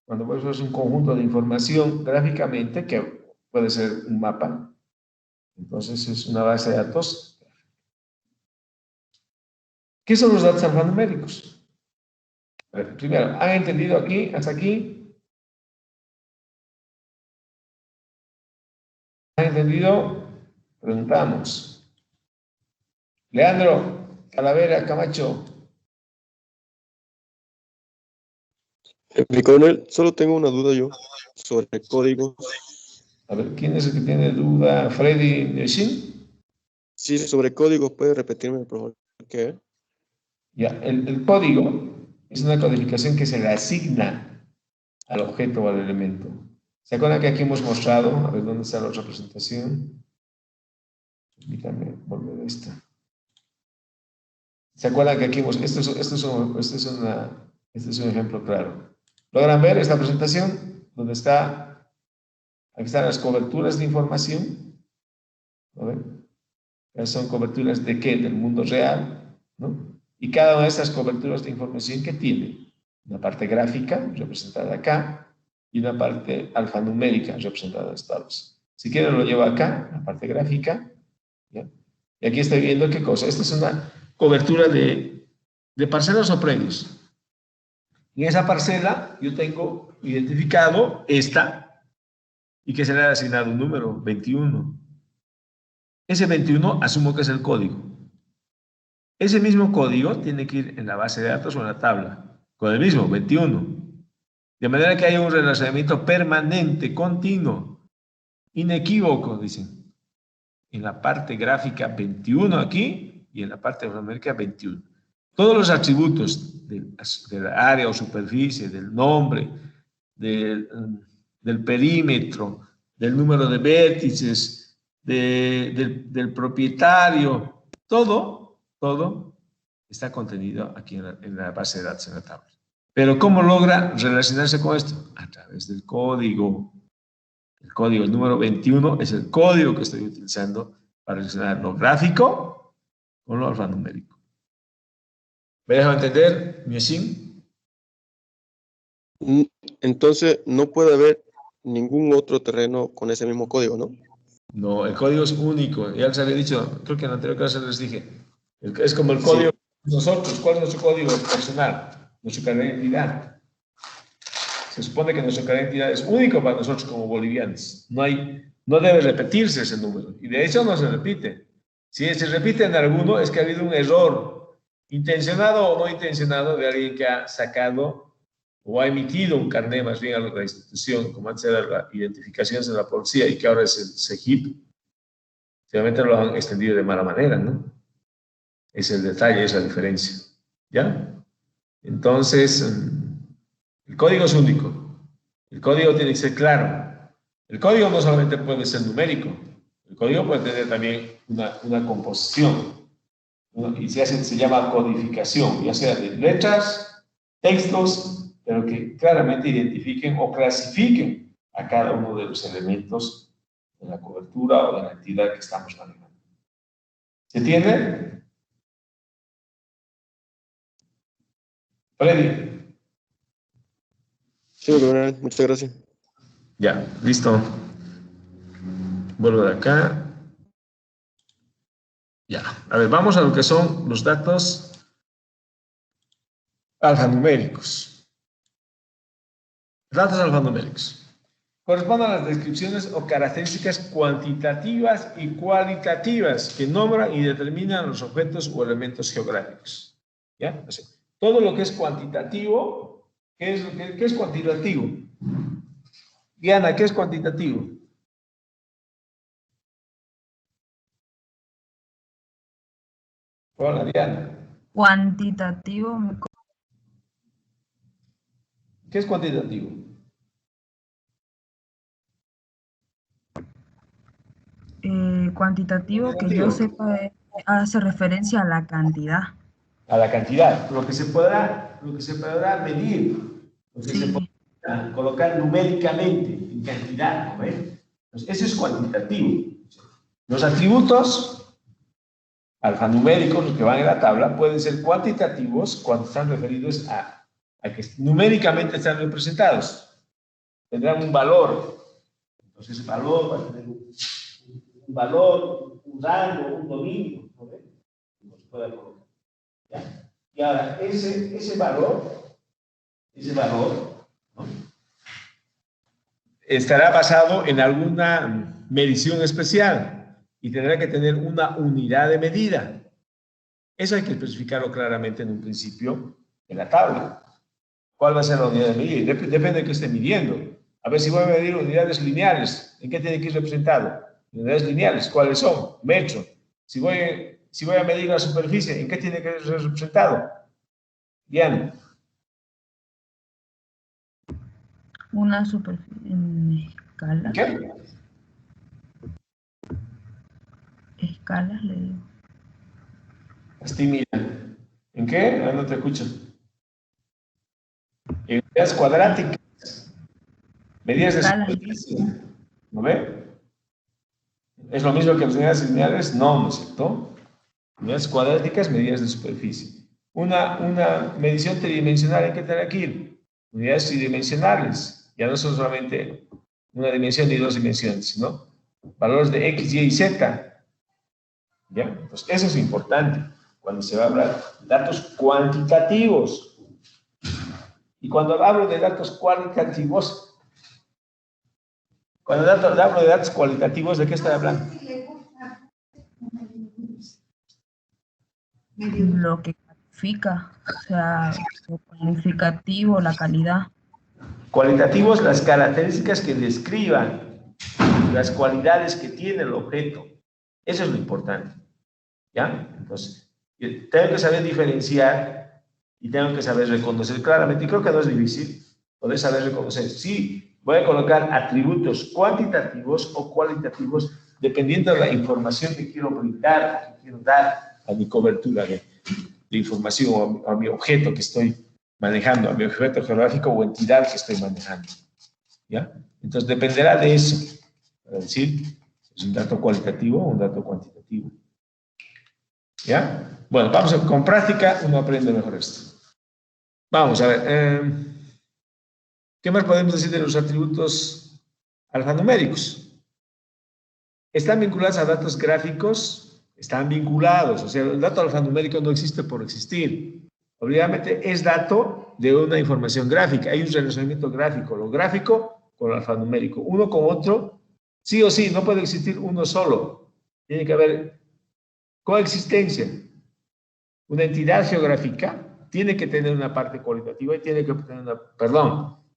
Cuando vos ves un conjunto de información gráficamente, que puede ser un mapa, entonces es una base de datos. ¿Qué son los datos alfanuméricos? A ver, primero, ¿han entendido aquí, hasta aquí? ¿Han entendido? Preguntamos. Leandro, Calavera, Camacho. Mi coronel, solo tengo una duda yo sobre códigos. A ver, ¿quién es el que tiene duda? ¿Freddy Neshin? Sí, sobre códigos, ¿puede repetirme, por favor? ¿Qué? Ya, el código es una codificación que se le asigna al objeto o al elemento. ¿Se acuerdan que aquí hemos mostrado? A ver, ¿dónde está la otra presentación? Permítanme volver a esta. ¿Se acuerdan que aquí esto es un ejemplo claro? ¿Logran ver esta presentación? Donde está, aquí están las coberturas de información. ¿No ven? Son coberturas de qué? Del mundo real, ¿no? Y cada una de estas coberturas de información que tiene una parte gráfica representada acá y una parte alfanumérica representada en estados. Si quieren lo llevo acá, la parte gráfica, ¿ya? Y aquí estoy viendo qué cosa. Esta es una cobertura de parcelas o predios. En esa parcela yo tengo identificado esta y que se le ha asignado un número, 21. Ese 21 asumo que es el código. Ese mismo código tiene que ir en la base de datos o en la tabla, con el mismo, 21. De manera que haya un relacionamiento permanente, continuo, inequívoco, dicen. En la parte gráfica 21 aquí y en la parte alfanumérica 21. Todos los atributos del área o superficie, del nombre, del perímetro, del número de vértices, del propietario, todo está contenido aquí en la base de datos, en la tabla. Pero ¿cómo logra relacionarse con esto? A través del código. El código, el número 21, es el código que estoy utilizando para relacionar lo gráfico con lo alfanumérico. ¿Me dejo entender, Miesin? Entonces, no puede haber ningún otro terreno con ese mismo código, ¿no? No, el código es único. Ya les había dicho, creo que en la anterior clase les dije, es como el código de nosotros. ¿Cuál es nuestro código personal? Nuestra carnet de identidad. Se supone que nuestra carnet de identidad es único para nosotros como bolivianos. No debe repetirse ese número. Y de hecho no se repite. Si se repite en alguno, es que ha habido un error, intencionado o no intencionado, de alguien que ha sacado o ha emitido un carnet más bien a la institución, como antes era la identificación de la policía y que ahora es el CEGIP. Seguramente lo han extendido de mala manera, ¿no? Es el detalle, es la diferencia. ¿Ya? Entonces, el código es único. El código tiene que ser claro. El código no solamente puede ser numérico. El código puede tener también una composición. Y se llama codificación, ya sea de letras, textos, pero que claramente identifiquen o clasifiquen a cada uno de los elementos de la cobertura o de la entidad que estamos manejando. ¿Se entiende? Freddy. Sí, coronel, muchas gracias. Ya, listo. Vuelvo de acá. Ya, a ver, vamos a lo que son los datos alfanuméricos. Datos alfanuméricos. Corresponden a las descripciones o características cuantitativas y cualitativas que nombran y determinan los objetos o elementos geográficos. ¿Ya? O sea, todo lo que es cuantitativo, ¿qué es cuantitativo? Diana, ¿qué es cuantitativo? Hola, Diana. Cuantitativo, ¿Qué es cuantitativo? cuantitativo que yo sepa hace referencia a la cantidad. A la cantidad, lo que se podrá medir, lo que Sí. se podrá colocar numéricamente en cantidad, ¿no ven? Entonces, eso es cuantitativo. Los atributos alfanuméricos, los que van en la tabla, pueden ser cuantitativos cuando están referidos a que numéricamente están representados. Tendrán un valor. Entonces, ese valor va a tener un valor, un rango, un dominio, ¿no ven? Como se pueda colocar. ¿Ya? Y ahora, ese valor, ¿no? Estará basado en alguna medición especial y tendrá que tener una unidad de medida. Eso hay que especificarlo claramente en un principio en la tabla. ¿Cuál va a ser la unidad de medida? Depende de qué esté midiendo. A ver, si voy a medir unidades lineales, ¿en qué tiene que ir representado? Unidades lineales, ¿cuáles son? Metro. Si voy a medir la superficie, ¿en qué tiene que ser representado? Bien. Una superficie en escala. ¿Qué? Escalas, le digo. Estoy mirando. ¿En qué? Ah, no te escucho. En unidades cuadráticas. Medidas de superficie. ¿No ve? ¿Es lo mismo que las unidades lineales? No, ¿no es cierto? Unidades cuadráticas, medidas de superficie. Una medición tridimensional hay que tener aquí. Unidades tridimensionales. Ya no son solamente una dimensión ni dos dimensiones, sino valores de X, Y y Z. ¿Ya? Entonces, eso es importante cuando se va a hablar de datos cuantitativos. Y cuando hablo de datos cualitativos, hablo de datos cualitativos, ¿de qué estoy hablando? Lo que califica, o sea, lo cualificativo, la calidad. Cualitativos, las características que describan las cualidades que tiene el objeto. Eso es lo importante. ¿Ya? Entonces, tengo que saber diferenciar y tengo que saber reconocer claramente. Y creo que no es difícil poder saber reconocer. Sí, voy a colocar atributos cuantitativos o cualitativos dependiendo de la información que quiero brindar, que quiero dar a mi cobertura de información o a mi objeto que estoy manejando, a mi objeto geográfico o entidad que estoy manejando. ¿Ya? Entonces, dependerá de eso. Para decir, ¿es un dato cualitativo o un dato cuantitativo? ¿Ya? Bueno, vamos a, con práctica uno aprende mejor esto. Vamos a ver. ¿Qué más podemos decir de los atributos alfanuméricos? ¿Están vinculados a datos gráficos? Están vinculados. O sea, el dato alfanumérico no existe por existir. Obviamente es dato de una información gráfica. Hay un relacionamiento gráfico. Lo gráfico con lo alfanumérico. Uno con otro, sí o sí, no puede existir uno solo. Tiene que haber coexistencia. Una entidad geográfica tiene que tener una parte cualitativa y tiene que tener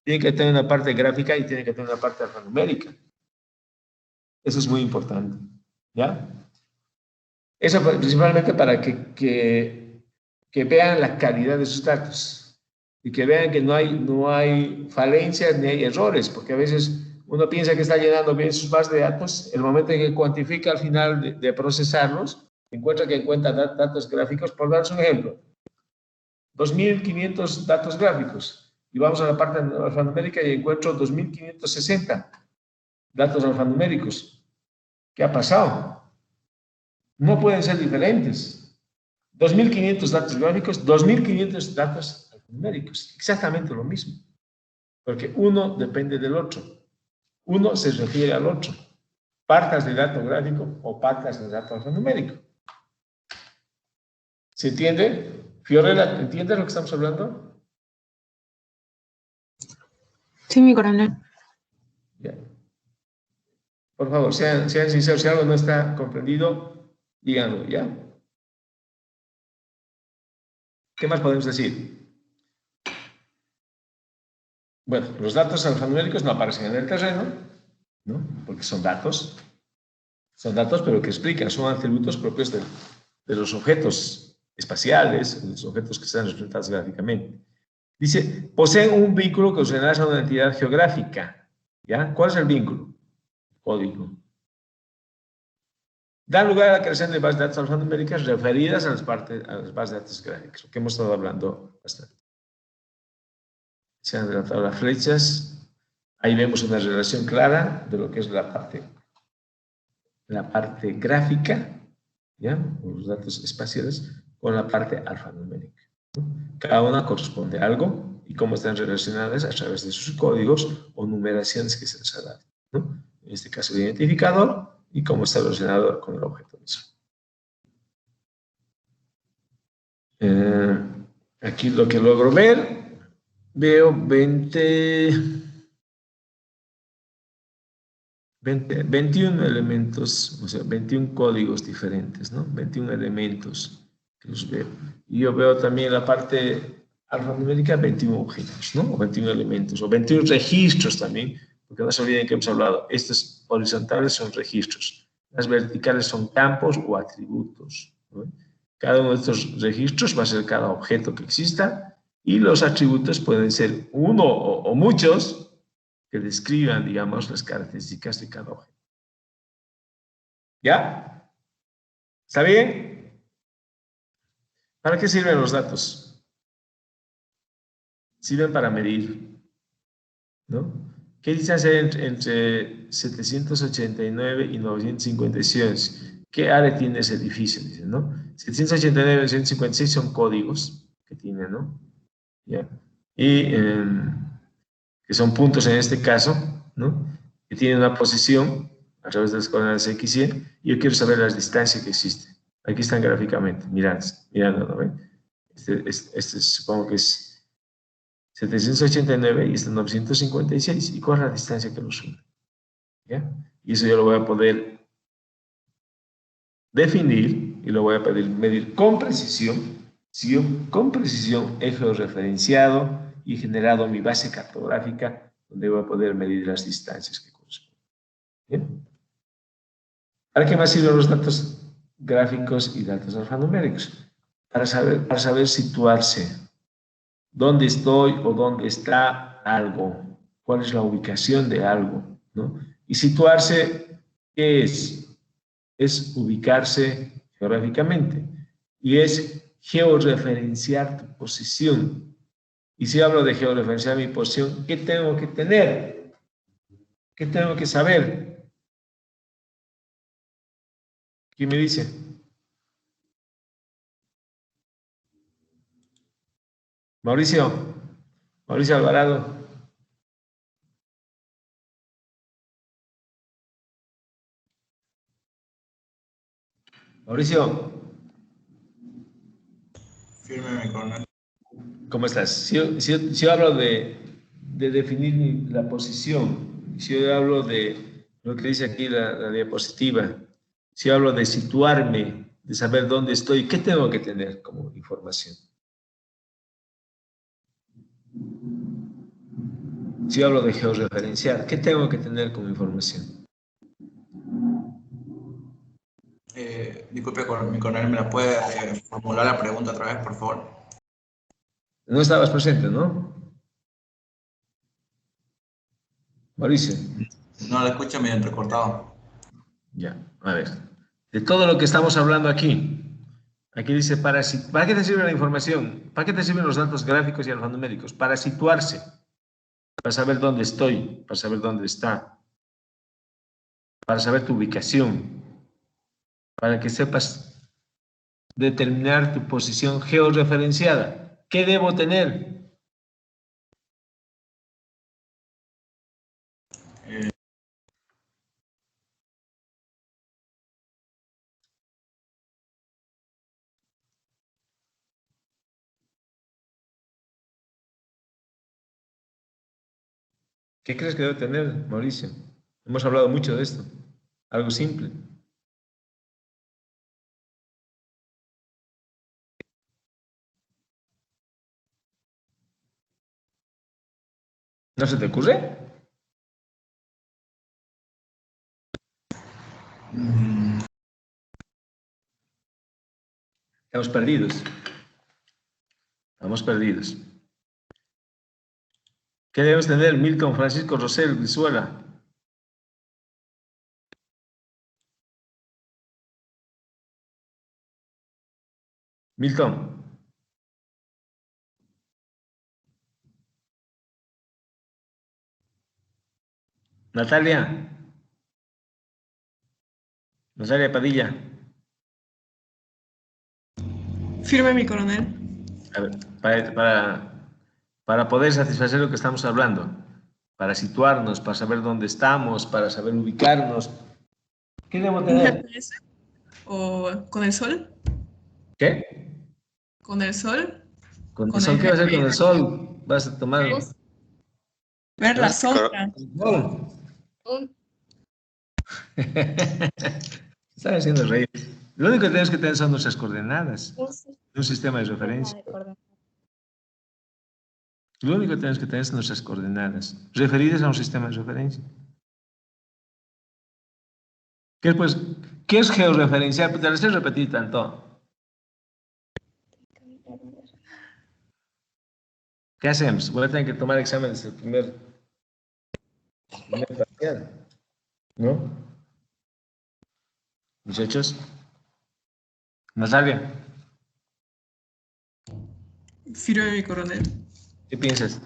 tiene que tener una parte gráfica y tiene que tener una parte alfanumérica. Eso es muy importante, ¿ya? Eso principalmente para que vean la calidad de sus datos y que vean que no hay falencias ni hay errores, porque a veces uno piensa que está llenando bien sus bases de datos, el momento en que cuantifica al final de procesarlos, encuentra datos gráficos. Por darles un ejemplo, 2.500 datos gráficos, y vamos a la parte alfanumérica y encuentro 2.560 datos alfanuméricos. ¿Qué ha pasado? No pueden ser diferentes. 2.500 datos gráficos, 2.500 datos alfanuméricos, exactamente lo mismo, porque uno depende del otro, uno se refiere al otro, partes de dato gráfico o partes de dato alfanumérico. ¿Se entiende? Fiorella, ¿entiendes lo que estamos hablando? Sí, mi coronel. Ya. Por favor, sean sinceros. Si algo no está comprendido, díganlo, ¿ya? ¿Qué más podemos decir? Bueno, los datos alfanuméricos no aparecen en el terreno, ¿no? Porque son datos, pero que explican, son atributos propios de los objetos espaciales, de los objetos que están representados gráficamente. Dice, poseen un vínculo que os enlaza a una entidad geográfica, ¿ya? ¿Cuál es el vínculo? Código. Dan lugar a la creación de bases de datos alfanuméricas referidas a las bases de datos gráficas, lo que hemos estado hablando bastante. Se han adelantado las flechas. Ahí vemos una relación clara de lo que es la parte gráfica, ¿ya? Los datos espaciales, con la parte alfanumérica, ¿no? Cada una corresponde a algo y cómo están relacionadas a través de sus códigos o numeraciones que se les ha dado, ¿no? En este caso el identificador y cómo está relacionado con el objeto mismo. Aquí lo que logro ver, veo 21 elementos, o sea, 21 códigos diferentes, ¿no? 21 elementos que los veo. Y yo veo también la parte alfanumérica, 21 objetos, ¿no? O 21 elementos, o 21 registros también, porque no se olviden que hemos hablado, estos horizontales son registros, las verticales son campos o atributos, ¿no? Cada uno de estos registros va a ser cada objeto que exista, y los atributos pueden ser uno o muchos, que describan, digamos, las características de cada objeto. ¿Ya? ¿Está bien? ¿Para qué sirven los datos? Sirven para medir, ¿no? ¿Qué distancia hay entre 789 y 956? ¿Qué área tiene ese edificio? Dicen, ¿no? 789 y 956 son códigos que tiene, ¿no? ¿Ya? Y que son puntos en este caso, ¿no? Que tienen una posición a través de las coordenadas X y Y. Yo quiero saber las distancias que existen. Aquí están gráficamente, mirando, ¿no ven? Este supongo que es 789 y este 956. ¿Y cuál es la distancia que los une? ¿Ya? Y eso yo lo voy a poder definir y lo voy a poder medir con precisión. Si yo con precisión he georreferenciado y generado mi base cartográfica donde voy a poder medir las distancias que corresponden. ¿Bien? ¿Para qué más sirven los datos gráficos y datos alfanuméricos? Para saber situarse. ¿Dónde estoy o dónde está algo? ¿Cuál es la ubicación de algo? ¿No? Y situarse, ¿qué es? Es ubicarse geográficamente y es georreferenciar tu posición. Y si hablo de georreferenciar mi posición, ¿qué tengo que tener? ¿Qué tengo que saber? ¿Quién me dice? Mauricio Alvarado. Mauricio. Firme, mi coronel. ¿Cómo estás? Si yo hablo de definir la posición, si yo hablo de lo que dice aquí la diapositiva, si yo hablo de situarme, de saber dónde estoy, ¿qué tengo que tener como información? Si yo hablo de georreferenciar, ¿qué tengo que tener como información? Disculpe, mi coronel, ¿me la puede formular la pregunta otra vez, por favor? No estabas presente, ¿no? Mauricio. No la escucho medio entrecortado. Ya, a ver. De todo lo que estamos hablando aquí, aquí dice, ¿para qué te sirve la información? ¿Para qué te sirven los datos gráficos y alfanuméricos? Para situarse, para saber dónde estoy, para saber dónde está, para saber tu ubicación, para que sepas determinar tu posición georreferenciada. ¿Qué debo tener? ¿Qué crees que debo tener, Mauricio? Hemos hablado mucho de esto. Algo simple. ¿No se te ocurre? Estamos perdidos. Estamos perdidos. ¿Qué debemos tener, Milton Francisco Rosel Brizuela? Milton. Natalia. Natalia Padilla. Firme, mi coronel. A ver, para poder satisfacer lo que estamos hablando, para situarnos, para saber dónde estamos, para saber ubicarnos, ¿qué debo ¿Un tener? GPS? ¿O con el sol? ¿Qué? ¿Con el sol? ¿Con el Con sol? el ¿Qué vas a hacer con el GPS. sol? ¿Vas a tomar? Ver ¿Qué la vas sombra. No. Un, Están haciendo reír. Lo único que tenemos que tener son nuestras coordenadas, un sistema de sistema referencia. de coordenadas. Lo único que tenemos que tener son nuestras coordenadas, referidas a un sistema de referencia. ¿Qué es georreferenciar? Pues te lo estoy repetir tanto. ¿Qué hacemos? Voy a tener que tomar exámenes el primer parcial, ¿no? Muchachos. Natalia. Firme mi coronel. ¿Qué piensas?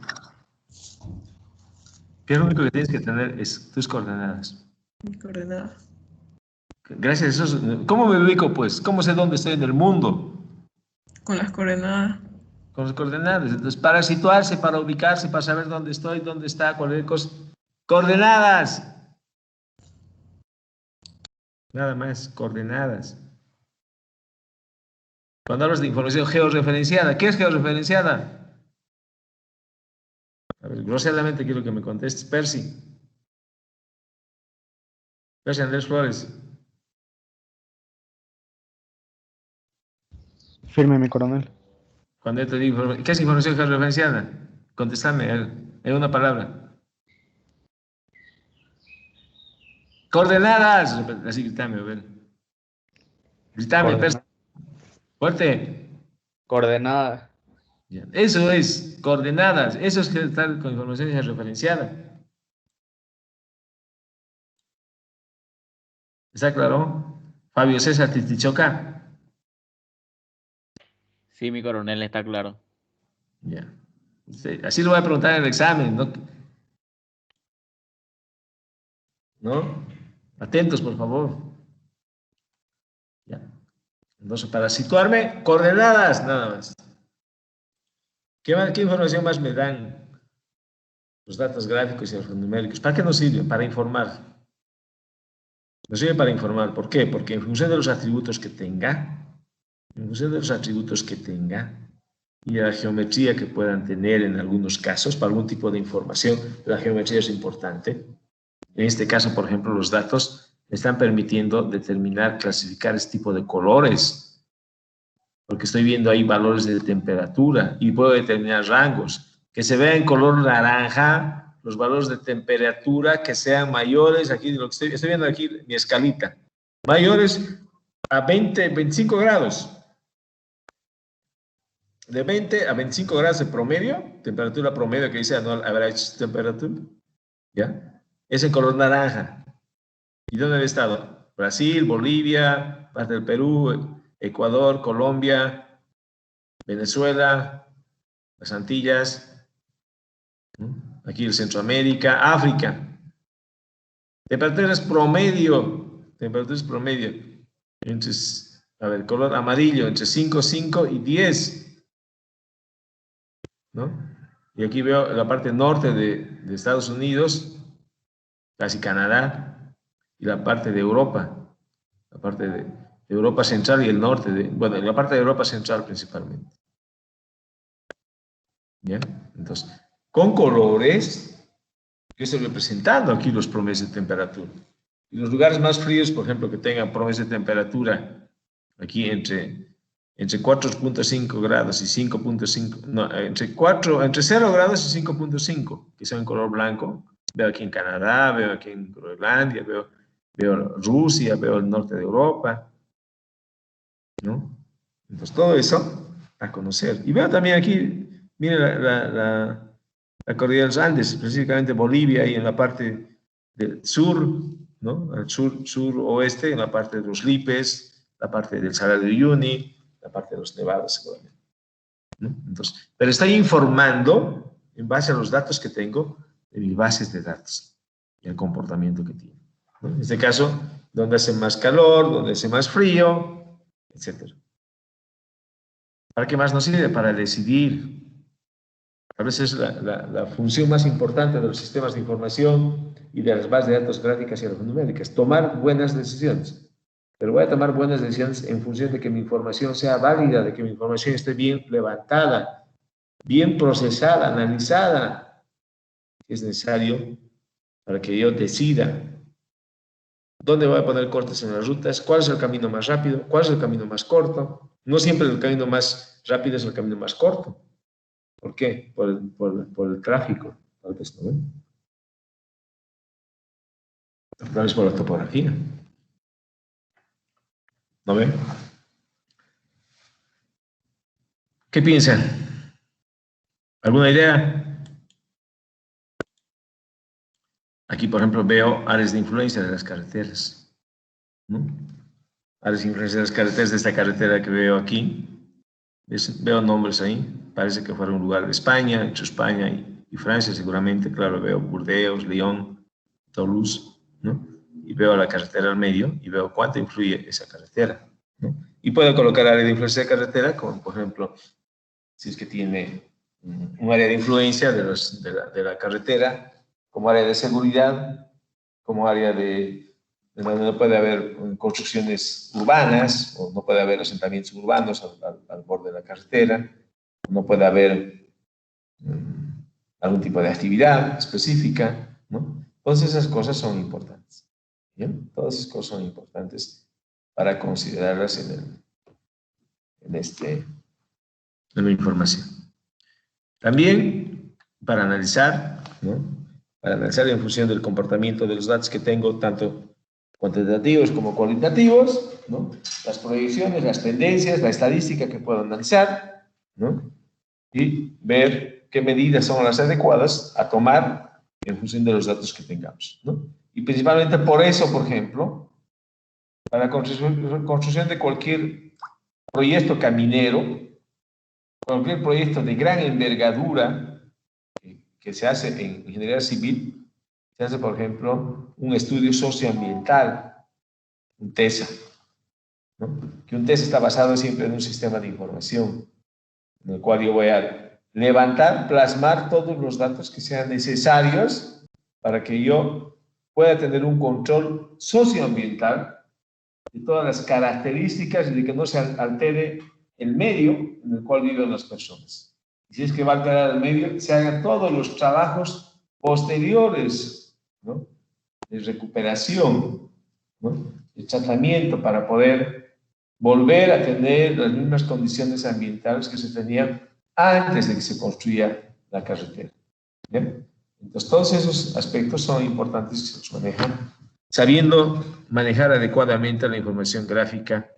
Que lo único que tienes que tener es tus coordenadas. Mi coordenada. Gracias a eso, ¿cómo me ubico pues? ¿Cómo sé dónde estoy en el mundo? Con las coordenadas. Con las coordenadas. Entonces, para situarse, para ubicarse, para saber dónde estoy, dónde está, cualquier cosa. ¡Coordenadas! Nada más, coordenadas. Cuando hablas de información georreferenciada, ¿qué es georreferenciada? A ver, groseramente quiero que me contestes. Percy. Percy Andrés Flores. Firme, mi coronel. Cuando yo te digo, ¿qué es información georreferenciada? Contéstame en una palabra. ¡Coordenadas! Así gritame, a ver. Gritame, Percy. Fuerte. Coordenada. Ya. Eso es, coordenadas. Eso es estar con información georreferenciada. ¿Está claro? Fabio César Titichoca. Sí, mi coronel, está claro. Ya. Sí, así lo voy a preguntar en el examen, ¿no? ¿No? Atentos, por favor. Ya. Entonces, para situarme, coordenadas, nada más. ¿Qué información más me dan los datos gráficos y alfanuméricos? ¿Para qué nos sirve? Para informar. Nos sirve para informar. ¿Por qué? Porque en función de los atributos que tenga, y la geometría que puedan tener en algunos casos, para algún tipo de información, la geometría es importante. En este caso, por ejemplo, los datos me están permitiendo determinar, clasificar este tipo de colores, porque estoy viendo ahí valores de temperatura y puedo determinar rangos. Que se vea en color naranja los valores de temperatura que sean mayores, aquí de lo que estoy viendo aquí mi escalita, mayores a 25 grados. De 20 a 25 grados de promedio, temperatura promedio que dice anual average temperature, ¿ya? Es en color naranja. ¿Y dónde he estado? Brasil, Bolivia, parte del Perú, Ecuador, Colombia, Venezuela, las Antillas, aquí el Centroamérica, África. Temperaturas promedio, entonces, a ver, color amarillo, entre 5, 5 y 10. ¿No? Y aquí veo la parte norte de Estados Unidos, casi Canadá, y la parte de Europa, la parte de Europa Central y el norte, bueno, la parte de Europa Central principalmente. ¿Bien? Entonces, con colores, yo estoy representando aquí los promedios de temperatura. Y los lugares más fríos, por ejemplo, que tengan promedios de temperatura aquí entre 4.5 grados y 5.5, no, entre 0 grados y 5.5, que son en color blanco. Veo aquí en Canadá, veo aquí en Groenlandia, veo Rusia, veo el norte de Europa, ¿no? Entonces, todo eso a conocer. Y veo también aquí, miren la cordillera de los Andes, específicamente Bolivia, y en la parte del sur, ¿no? Al sur-oeste, en la parte de los Lipes, la parte del Salar de Uyuni, la parte de los nevados, seguramente, ¿no? Entonces, pero está informando en base a los datos que tengo de mis bases de datos y el comportamiento que tiene, ¿no? En este caso, donde hace más calor, donde hace más frío, etc. ¿Para qué más nos sirve? Para decidir. A veces la función más importante de los sistemas de información y de las bases de datos gráficas y alfanuméricas, tomar buenas decisiones. Pero voy a tomar buenas decisiones en función de que mi información sea válida, de que mi información esté bien levantada, bien procesada, analizada. Es necesario para que yo decida dónde voy a poner cortes en las rutas, cuál es el camino más rápido, cuál es el camino más corto. No siempre el camino más rápido es el camino más corto. ¿Por qué? Por el tráfico, tal vez, ¿no? Tal vez por la topografía. ¿No ven? ¿Qué piensan? ¿Alguna idea? Aquí, por ejemplo, veo áreas de influencia de las carreteras, ¿no? Áreas de influencia de las carreteras, de esta carretera que veo aquí. Veo nombres ahí. parece que fuera un lugar de España, entre España y Francia seguramente. Claro, veo Burdeos, Lyon, Toulouse, ¿no? Y veo la carretera al medio y veo cuánto influye esa carretera, ¿no? Y puedo colocar área de influencia de carretera, como por ejemplo, si es que tiene un área de influencia de la carretera, como área de seguridad, como área de donde no puede haber construcciones urbanas, o no puede haber asentamientos urbanos al borde de la carretera, no puede haber algún tipo de actividad específica, ¿no? Todas esas cosas son importantes, ¿bien? Todas esas cosas son importantes para considerarlas en la información. También para analizar, ¿no? Para analizar en función del comportamiento de los datos que tengo, tanto cuantitativos como cualitativos, ¿no? Las proyecciones, las tendencias, la estadística que puedo analizar, ¿no? Y ver qué medidas son las adecuadas a tomar en función de los datos que tengamos, ¿no? Y principalmente por eso, por ejemplo, para la construcción de cualquier proyecto caminero, cualquier proyecto de gran envergadura que se hace en ingeniería civil, se hace, por ejemplo, un estudio socioambiental, un TESA, ¿no? Que un TESA está basado siempre en un sistema de información, en el cual yo voy a levantar, plasmar todos los datos que sean necesarios para que yo pueda tener un control socioambiental de todas las características y de que no se altere el medio en el cual viven las personas. Y si es que va a alterar el medio, se hagan todos los trabajos posteriores, ¿no? De recuperación, ¿no? De tratamiento para poder volver a tener las mismas condiciones ambientales que se tenían antes de que se construya la carretera. ¿Bien? Entonces, todos esos aspectos son importantes que se los manejan, sabiendo manejar adecuadamente la información gráfica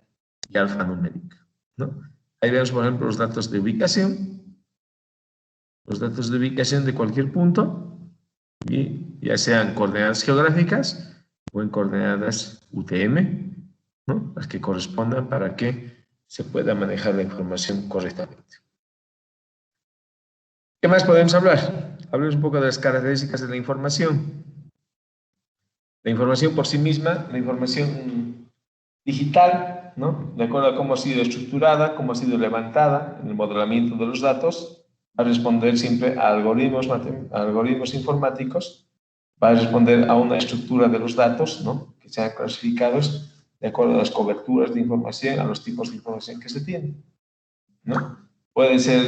y alfanumérica, ¿no? Ahí vemos, por ejemplo, los datos de ubicación de cualquier punto, y ya sean coordenadas geográficas o en coordenadas UTM, ¿no? Las que correspondan para que se pueda manejar la información correctamente. ¿Qué más podemos hablar? Hablemos un poco de las características de la información. La información por sí misma, la información digital, ¿no? De acuerdo a cómo ha sido estructurada, cómo ha sido levantada en el modelamiento de los datos, va a responder siempre a algoritmos informáticos, va a responder a una estructura de los datos, ¿no? Que sean clasificados de acuerdo a las coberturas de información, a los tipos de información que se tienen, ¿no? Pueden ser,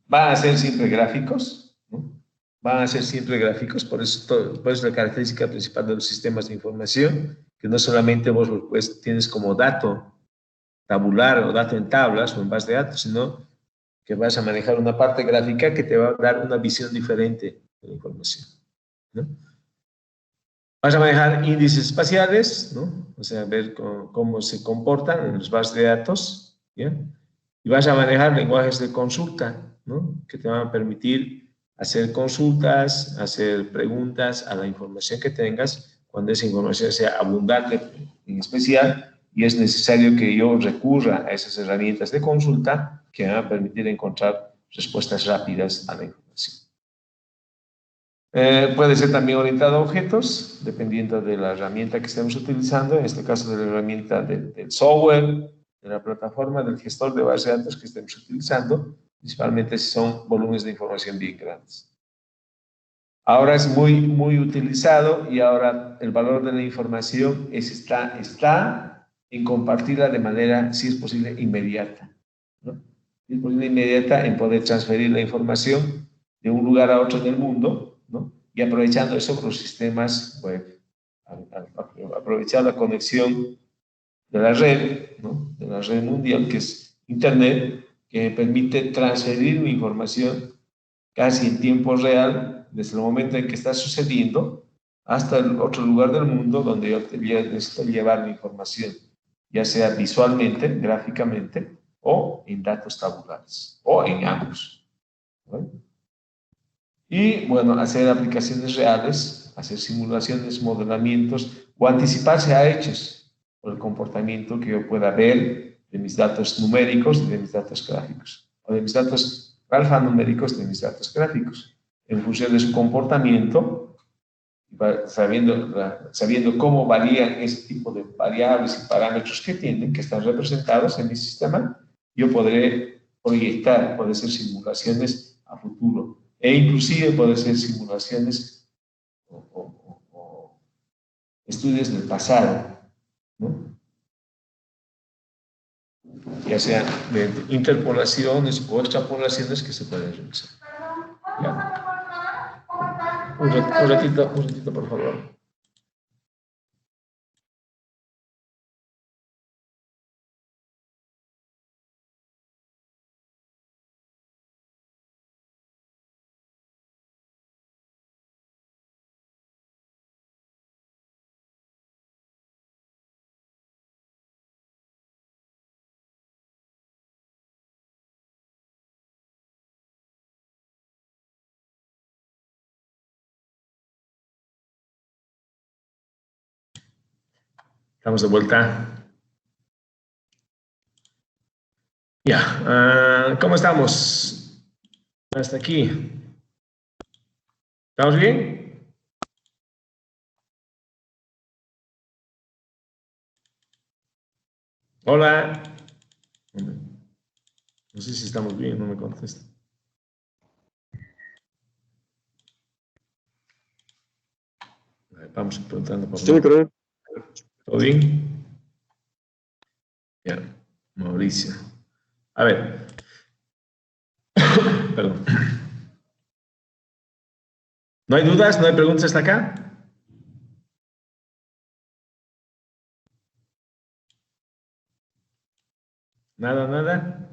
van a ser siempre gráficos, ¿no? Van a ser siempre gráficos, por eso la característica principal de los sistemas de información, que no solamente vos pues, tienes como dato tabular o dato en tablas o en base de datos, sino que vas a manejar una parte gráfica que te va a dar una visión diferente de la información, ¿no? Vas a manejar índices espaciales, ¿no? O sea, ver cómo se comportan en las bases de datos, ¿bien? Y vas a manejar lenguajes de consulta, ¿no? Que te van a permitir hacer consultas, hacer preguntas a la información que tengas, cuando esa información sea abundante en especial, y es necesario que yo recurra a esas herramientas de consulta que me van a permitir encontrar respuestas rápidas a la información. Puede ser también orientado a objetos, dependiendo de la herramienta que estemos utilizando, en este caso de la herramienta del software, de la plataforma, del gestor de base de datos que estemos utilizando, principalmente si son volúmenes de información bien grandes. Ahora es muy utilizado y ahora el valor de la información está en compartirla de manera, si es posible, inmediata, ¿no? Si es posible inmediata en poder transferir la información de un lugar a otro del mundo, ¿no? Y aprovechando eso los sistemas web, aprovechar la conexión de la red, ¿no? De la red mundial, que es Internet, que permite transferir mi información casi en tiempo real, desde el momento en que está sucediendo, hasta el otro lugar del mundo donde yo necesito llevar mi información, ya sea visualmente, gráficamente, o en datos tabulares, o en ambos, ¿no? Y, bueno, hacer aplicaciones reales, hacer simulaciones, modelamientos, o anticiparse a hechos por el comportamiento que yo pueda ver de mis datos numéricos y de mis datos gráficos, o de mis datos alfanuméricos de mis datos gráficos. En función de su comportamiento, sabiendo cómo varían ese tipo de variables y parámetros que tienen, que están representados en mi sistema, yo podré proyectar, puede ser simulaciones a futuro, e inclusive puede ser simulaciones o estudios del pasado, ¿no? Ya sean de interpolaciones o extrapolaciones que se pueden realizar. ¿Ya? Un ratito, por favor. Estamos de vuelta. Ya, ¿cómo estamos? Hasta aquí. ¿Estamos bien? Hola. No sé si estamos bien, no me contesta. Vamos preguntando por Sí, mi coronel. ¿Todo bien? Ya, Mauricio. A ver. Perdón. ¿No hay dudas? ¿No hay preguntas hasta acá? Nada, nada.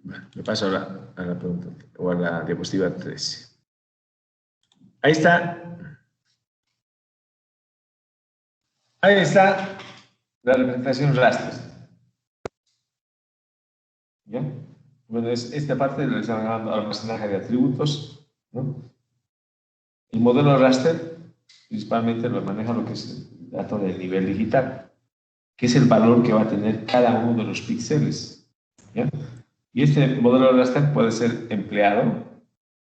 Bueno, me paso a la pregunta o a la diapositiva 13. Ahí está. Ahí está la representación raster. ¿Ya? Bueno, es esta parte le están llamando almacenaje de atributos, ¿no? El modelo raster principalmente lo maneja lo que es el dato del nivel digital, que es el valor que va a tener cada uno de los píxeles, ¿ya? Y este modelo raster puede ser empleado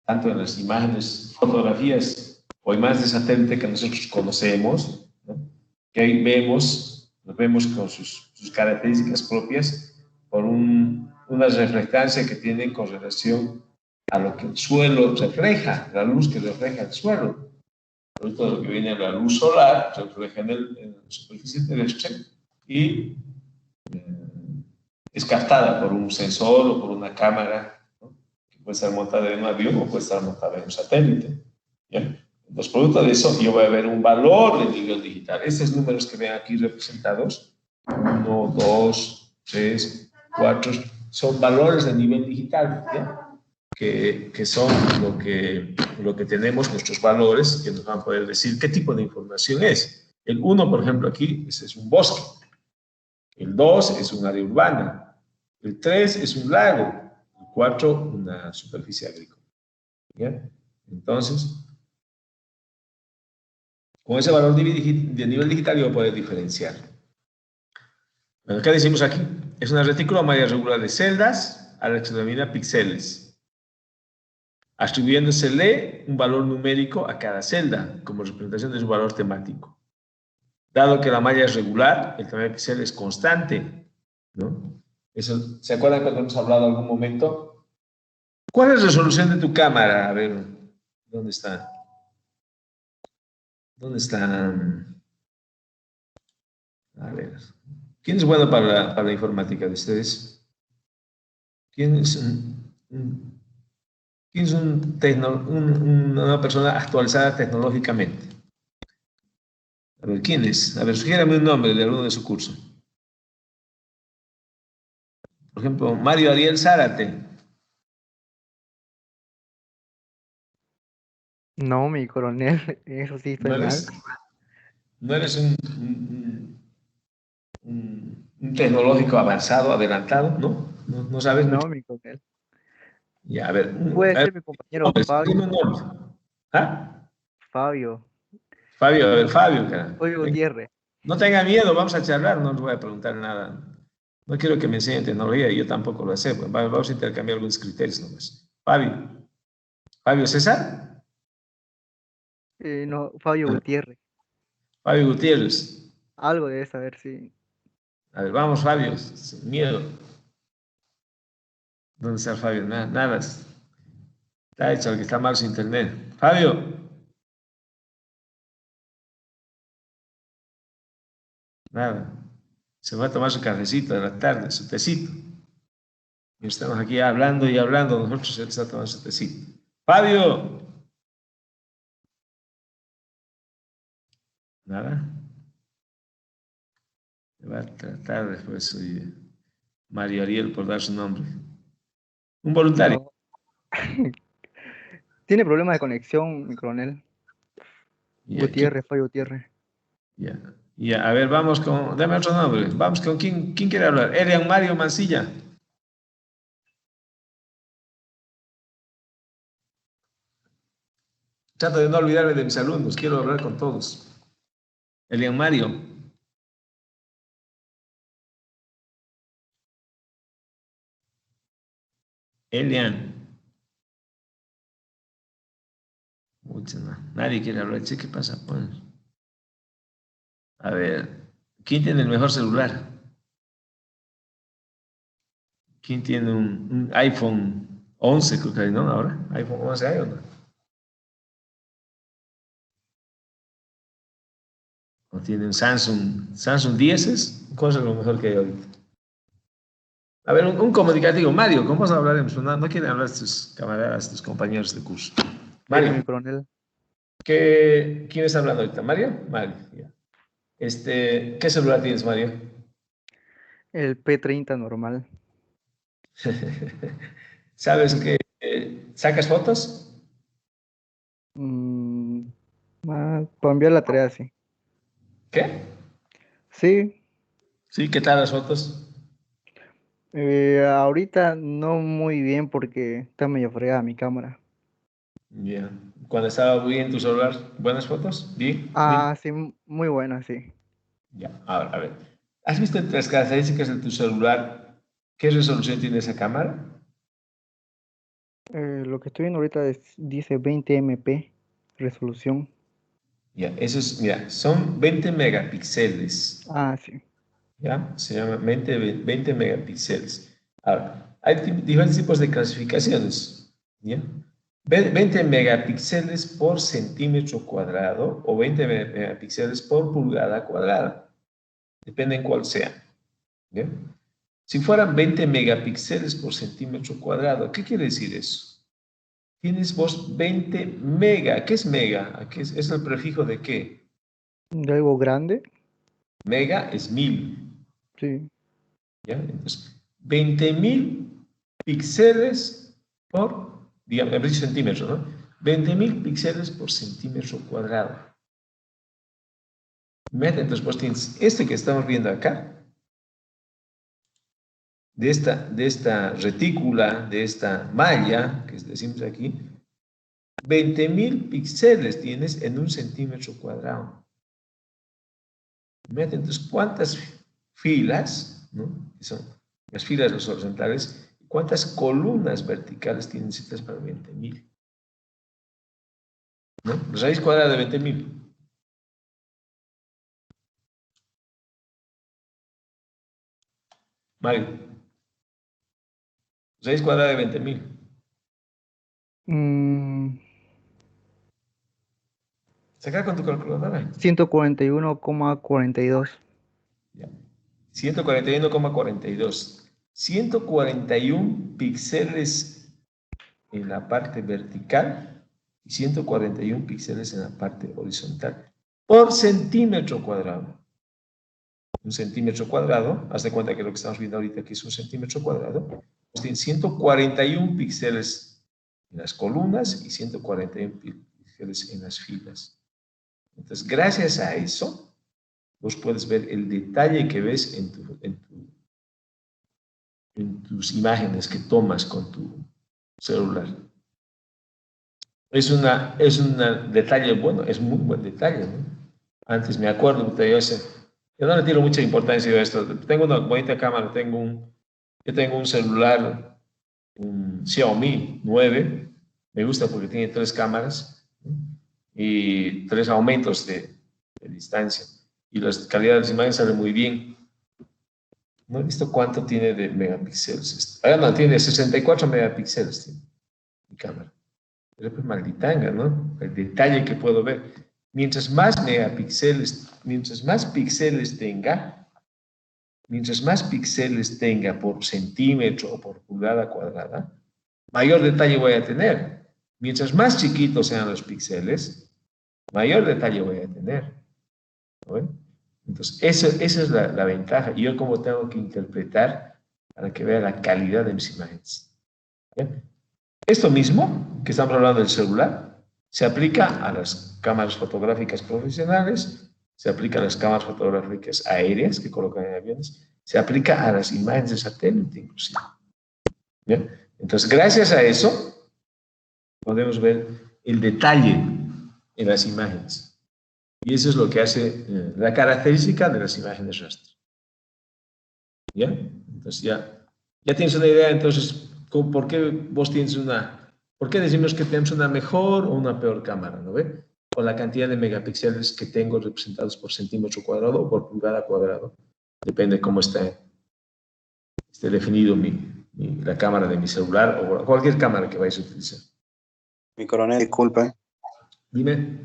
tanto en las imágenes, fotografías o imágenes de satélite que nosotros conocemos, ¿no? Que ahí nos vemos con sus características propias por una reflectancia que tienen con relación a lo que el suelo refleja, la luz que refleja el suelo. Producto de lo que viene la luz solar, se refleja en la superficie terrestre y es captada por un sensor o por una cámara, ¿no? Que puede estar montada en un avión o puede estar montada en un satélite, ¿ya? Entonces, producto de eso, yo voy a ver un valor de nivel digital. Estos números que ven aquí representados, 1, 2, 3, 4, son valores de nivel digital, ¿ya? Que son lo que tenemos, nuestros valores, que nos van a poder decir qué tipo de información es. El 1, por ejemplo, aquí, ese es un bosque. El 2 es un área urbana. El 3 es un lago. El 4, una superficie agrícola. ¿Ya? Entonces, con ese valor de nivel digital yo voy a poder diferenciar. Bueno, ¿qué decimos aquí? Es una retícula o malla regular de celdas a la que se denomina píxeles, atribuyéndosele un valor numérico a cada celda como representación de su valor temático. Dado que la malla es regular, el tamaño de píxel es constante, ¿no? Eso, ¿se acuerdan cuando hemos hablado en algún momento? ¿Cuál es la resolución de tu cámara? A ver, ¿dónde está? ¿Dónde está? A ver. ¿Quién es bueno para la informática de ustedes? ¿Quién es una persona actualizada tecnológicamente? A ver, ¿quién es? A ver, sugiérame un nombre de alguno de su curso. Por ejemplo, Mario Ariel Zárate. No, mi coronel, eso sí estoy mal. ¿No eres un tecnológico avanzado, adelantado? ¿No? ¿No sabes? No, mi coronel. Ya, a ver. Puede ser mi compañero Fabio. Dime un nombre. ¿Ah? Fabio. Fabio, a ver, Fabio, cara. Fabio Gutiérrez. No tenga miedo, vamos a charlar, no les voy a preguntar nada. No quiero que me enseñen tecnología, yo tampoco lo sé. Vamos a intercambiar algunos criterios nomás. Fabio. Fabio César. No, Fabio Gutiérrez. Fabio Gutiérrez. Algo debe saber, sí. A ver, vamos, Fabio, sin miedo. ¿Dónde está Fabio? Nada. Está hecho el que está mal su internet. Fabio. Nada. Se va a tomar su cafecito de la tarde, su tecito. Y estamos aquí hablando y hablando. Nosotros él está tomando su tecito. Fabio. Nada. Me va a tratar después hoy Mario Ariel por dar su nombre. Un voluntario. No. Tiene problemas de conexión, mi coronel. Ya, Gutiérrez, Fabio Gutiérrez. Ya, a ver, vamos con. Dame otro nombre. Vamos con quién quiere hablar. Elian Mario Mancilla. Trato de no olvidarme de mis alumnos. Quiero hablar con todos. Elian Mario. Elian. Nadie quiere hablar. ¿Qué pasa? Pues, a ver, ¿quién tiene el mejor celular? ¿Quién tiene un iPhone 11, creo que hay, ¿no? Ahora, iPhone 11 hay o no. O tiene un Samsung 10, ¿cuál es lo mejor que hay ahorita? A ver, un comunicativo. Mario, ¿cómo hablaremos? No quieren hablar tus camaradas, tus compañeros de curso. Mario, mi coronel. ¿quién está hablando ahorita? ¿Mario? Mario, ya. ¿Qué celular tienes, Mario? El P30 normal. ¿Sabes que sacas fotos? Para enviar la tarea, sí. ¿Qué? Sí. Sí, ¿qué tal las fotos? Ahorita no muy bien porque está medio fregada mi cámara. Ya. Cuando estaba bien tu celular, ¿buenas fotos? ¿Bien? Sí, muy buena, sí. Ya, ahora, a ver. ¿Has visto entre las características de tu celular qué resolución tiene esa cámara? Lo que estoy viendo ahorita dice 20 MP resolución. Ya, eso es, mira, son 20 megapíxeles. Sí. ¿Ya? Se llama 20 megapíxeles. Ahora, hay diferentes tipos de clasificaciones. ¿Ya? 20 megapíxeles por centímetro cuadrado o 20 megapíxeles por pulgada cuadrada. Depende en cuál sea. ¿Ya? Si fueran 20 megapíxeles por centímetro cuadrado, ¿qué quiere decir eso? Tienes vos 20 mega. ¿Qué es mega? ¿Es el prefijo de qué? ¿De algo grande? Mega es 1000. Sí. ¿Ya? Entonces, 20.000 píxeles por, digamos, en centímetros, ¿no? 20.000 píxeles por centímetro cuadrado. Entonces, pues tienes este que estamos viendo acá, de esta retícula, de esta malla, que decimos aquí, 20.000 píxeles tienes en un centímetro cuadrado. Entonces, ¿cuántas filas, ¿no? Que son las filas de los horizontales? ¿Cuántas columnas verticales tienen citas para 20.000? ¿No? Raíz cuadrada de 20.000. Mario. Raíz cuadrada de 20.000. Saca con tu calculadora. 141,42. 141,42. 141 píxeles en la parte vertical y 141 píxeles en la parte horizontal por centímetro cuadrado. Un centímetro cuadrado, haz de cuenta que lo que estamos viendo ahorita aquí es un centímetro cuadrado, pues tiene 141 píxeles en las columnas y 141 píxeles en las filas. Entonces, gracias a eso, vos puedes ver el detalle que ves en tus imágenes que tomas con tu celular. Es un detalle bueno, es muy buen detalle, ¿no? Antes me acuerdo, yo Yo no le tiro mucha importancia a esto. Tengo una bonita cámara, yo tengo un celular, un Xiaomi 9. Me gusta porque tiene 3 cámaras, ¿no? Y 3 aumentos de distancia. Y la calidad de las imágenes sale muy bien. No he visto cuánto tiene de megapíxeles. No, tiene 64 megapíxeles tiene mi cámara. Pero pues malditanga, ¿no? El detalle que puedo ver. Mientras más megapíxeles, mientras más píxeles tenga por centímetro o por pulgada cuadrada, mayor detalle voy a tener. Mientras más chiquitos sean los píxeles, mayor detalle voy a tener. ¿No? Entonces, esa es la ventaja. Y yo como tengo que interpretar para que vea la calidad de mis imágenes. ¿Bien? Esto mismo que estamos hablando del celular, se aplica a las cámaras fotográficas profesionales, se aplica a las cámaras fotográficas aéreas que colocan en aviones, se aplica a las imágenes de satélite inclusive. ¿Bien? Entonces, gracias a eso, podemos ver el detalle en las imágenes. Y eso es lo que hace la característica de las imágenes raster. ¿Bien? Entonces ya tienes una idea, entonces, ¿por qué vos tienes por qué decimos que tenemos una mejor o una peor cámara, ¿no ve? Por la cantidad de megapíxeles que tengo representados por centímetro cuadrado o por pulgada cuadrado. Depende cómo esté definido la cámara de mi celular o cualquier cámara que vayas a utilizar. Mi coronel, disculpe. Dime.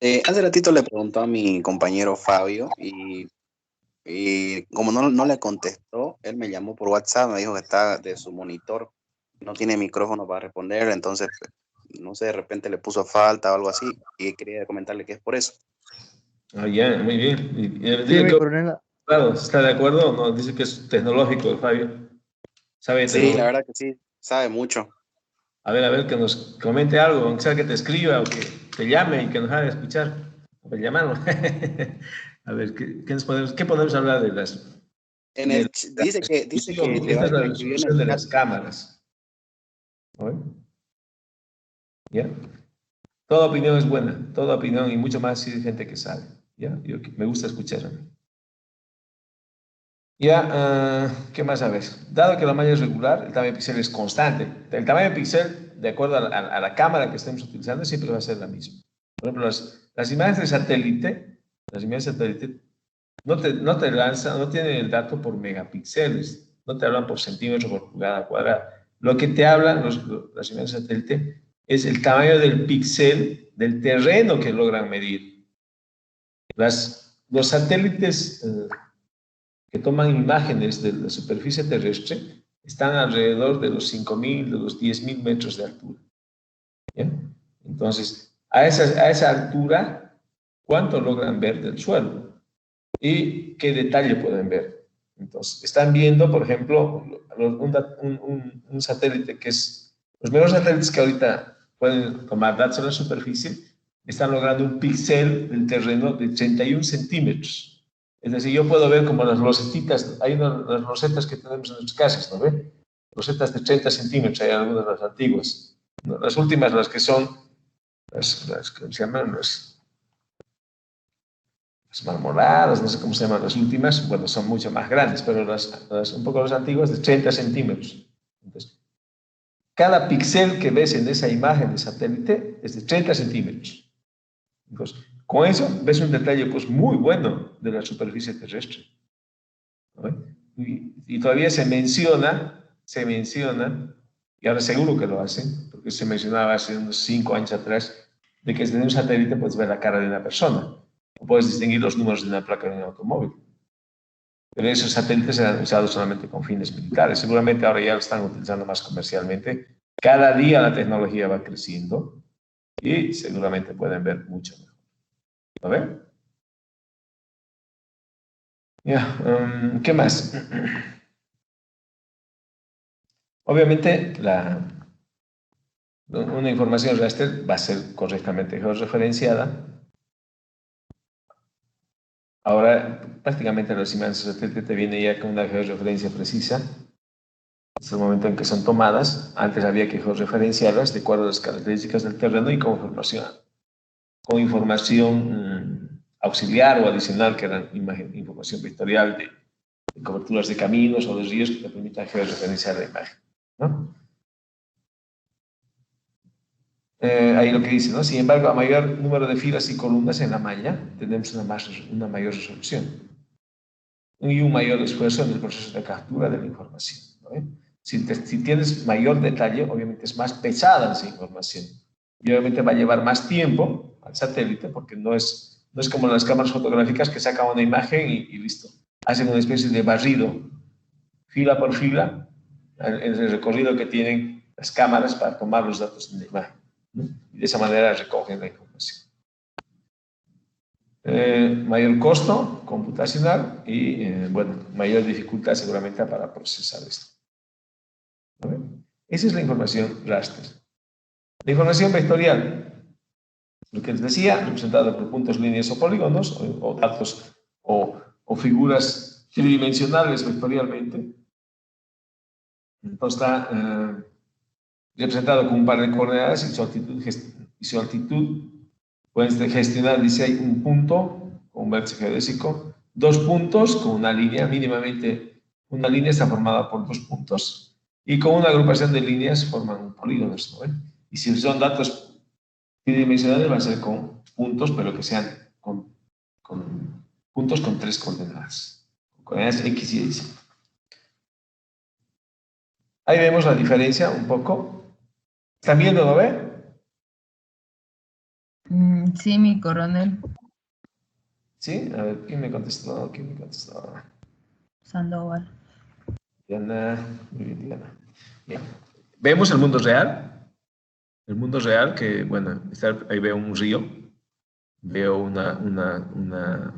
Hace ratito le preguntó a mi compañero Fabio y como no le contestó, él me llamó por WhatsApp, me dijo que está de su monitor, no tiene micrófono para responder, entonces, no sé, de repente le puso falta o algo así, y quería comentarle que es por eso. Ah, ya, muy bien. Sí, mi coronel. Claro, ¿está de acuerdo o no? Dice que es tecnológico el Fabio. ¿Sabe? Sí, la verdad que sí, sabe mucho. A ver, que nos comente algo, aunque sea que te escriba o que te llame y que nos haga escuchar. O llamarnos. A ver, ¿qué podemos hablar de las... Dice que le va esta es la a escribir en resolución de el las chat. cámaras. ¿No? ¿Ya? Toda opinión es buena, toda opinión y mucho más si hay gente que sabe. ¿Ya? Me gusta escuchar a mí. Ya, ¿qué más sabes? Dado que la malla es regular, el tamaño de píxel es constante. El tamaño de píxel, de acuerdo a la cámara que estemos utilizando, siempre va a ser la misma. Por ejemplo, las imágenes de satélite, no te lanzan, no tienen el dato por megapíxeles, no te hablan por centímetro, por pulgada cuadrada. Lo que te hablan las imágenes de satélite es el tamaño del píxel del terreno que logran medir. Los satélites que toman imágenes de la superficie terrestre están alrededor de los 5.000, de los 10.000 metros de altura. ¿Bien? Entonces, a esa altura, ¿cuánto logran ver del suelo? ¿Y qué detalle pueden ver? Entonces, están viendo, por ejemplo, un satélite que es... Los mejores satélites que ahorita pueden tomar datos en la superficie están logrando un píxel del terreno de 31 centímetros. Es decir, yo puedo ver como las rosetitas, hay las rosetas que tenemos en nuestras casas, ¿no ve? Rosetas de 30 centímetros, hay algunas de las antiguas. ¿No? Las últimas, las que son, ¿cómo se llaman? Las marmoradas, no sé cómo se llaman las últimas, bueno, son mucho más grandes, pero un poco las antiguas de 30 centímetros. Entonces, cada píxel que ves en esa imagen de satélite es de 30 centímetros. Entonces, con eso ves un detalle pues muy bueno de la superficie terrestre. ¿No? Y todavía se menciona, y ahora seguro que lo hacen, porque se mencionaba hace unos 5 años atrás, de que desde un satélite puedes ver la cara de una persona, o puedes distinguir los números de una placa de un automóvil. Pero esos satélites eran usados solamente con fines militares. Seguramente ahora ya lo están utilizando más comercialmente. Cada día la tecnología va creciendo y seguramente pueden ver mucho mejor. ¿A ver? Ya, ¿qué más? Obviamente, una información raster va a ser correctamente georreferenciada. Ahora, prácticamente las imágenes de satélite te viene ya con una georreferencia precisa. Es el momento en que son tomadas. Antes había que georreferenciarlas de acuerdo a las características del terreno y con información auxiliar o adicional, que era información vectorial de coberturas de caminos o de ríos que te permitan georreferenciar la imagen, ¿no? Ahí lo que dice, ¿no? Sin embargo, a mayor número de filas y columnas en la malla, tenemos una mayor resolución y un mayor esfuerzo en el proceso de captura de la información, ¿no? Si tienes mayor detalle, obviamente es más pesada esa información y obviamente va a llevar más tiempo al satélite, porque no es como las cámaras fotográficas que sacan una imagen y listo. Hacen una especie de barrido, fila por fila, en el recorrido que tienen las cámaras para tomar los datos de la imagen, ¿no? Y de esa manera recogen la información. Mayor costo computacional y, bueno, mayor dificultad seguramente para procesar esto. ¿No? Esa es la información raster. La información vectorial, lo que les decía, representada por puntos, líneas o polígonos, o datos o figuras tridimensionales vectorialmente. Entonces está representado con un par de coordenadas y su altitud pueden gestionar, dice, hay un punto con un vértice geodésico, 2 puntos con una línea, mínimamente una línea está formada por 2 puntos, y con una agrupación de líneas forman polígonos, ¿no? Y si son datos tridimensionales va a ser con puntos, pero que sean con puntos con 3 coordenadas, coordenadas X y Y. Ahí vemos la diferencia un poco. ¿Están viendo, no ve? Sí, mi coronel. Sí, a ver, ¿quién me contestó? Sandoval. Diana, muy bien, Diana. Bien. Vemos el mundo real. El mundo real que, bueno, ahí veo un río, veo una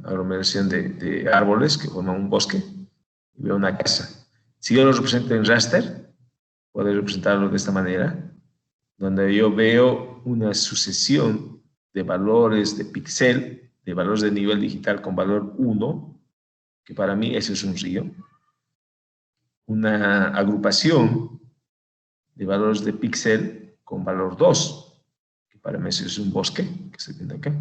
aglomeración de árboles que forman un bosque, y veo una casa. Si yo lo represento en raster, puedo representarlo de esta manera, donde yo veo una sucesión de valores de píxel, de valores de nivel digital con valor 1, que para mí ese es un río. Una agrupación de valores de píxel con valor 2, que para mí ese es un bosque, que se tiene acá.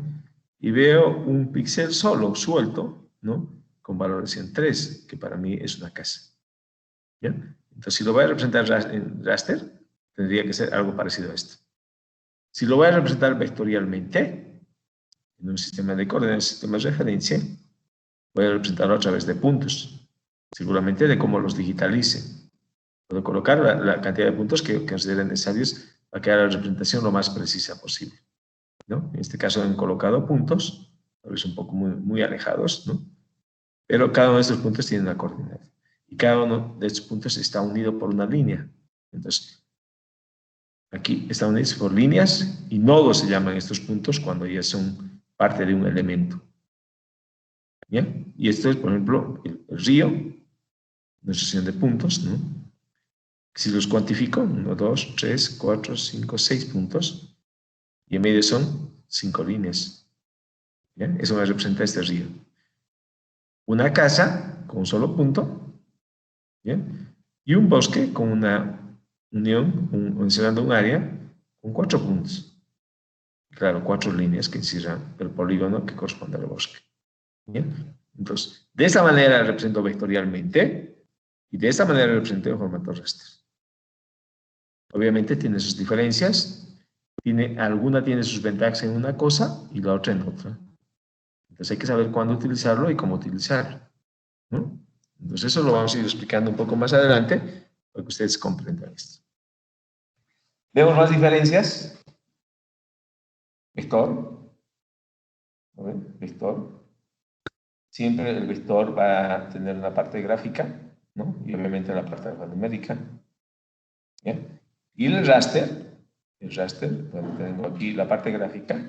Y veo un píxel solo, suelto, ¿no? Con valores en 3, que para mí es una casa. ¿Ya? Entonces, si lo voy a representar en raster, tendría que ser algo parecido a esto. Si lo voy a representar vectorialmente, en un sistema de coordenadas, un sistema de referencia, voy a representarlo a través de puntos, seguramente de cómo los digitalice. Puedo colocar la cantidad de puntos que consideren necesarios para que haga la representación lo más precisa posible, ¿no? En este caso han colocado puntos, tal vez un poco muy alejados, ¿no? Pero cada uno de estos puntos tiene una coordenada. Y cada uno de estos puntos está unido por una línea. Entonces, aquí están unidos por líneas y nodos se llaman estos puntos cuando ya son parte de un elemento. ¿Bien? Y esto es, por ejemplo, el río, una sucesión de puntos, ¿no? Si los cuantifico, 1, 2, 3, 4, 5, 6 puntos, y en medio son 5 líneas. ¿Bien? Eso me representa este río. Una casa con un solo punto, ¿bien? Y un bosque con una unión, mencionando un área con 4 puntos. Claro, 4 líneas que encierran el polígono que corresponde al bosque. ¿Bien? Entonces, de esta manera represento vectorialmente y de esta manera represento en formato raster. Obviamente tiene sus diferencias, alguna tiene sus ventajas en una cosa y la otra en otra. Entonces hay que saber cuándo utilizarlo y cómo utilizarlo, ¿no? Entonces eso lo vamos a ir explicando un poco más adelante para que ustedes comprendan esto. ¿Vemos más diferencias? Vector. Vector. Siempre el vector va a tener una parte gráfica, ¿no? Y obviamente la parte alfanumérica. ¿Bien? Y el raster, bueno, tengo aquí la parte gráfica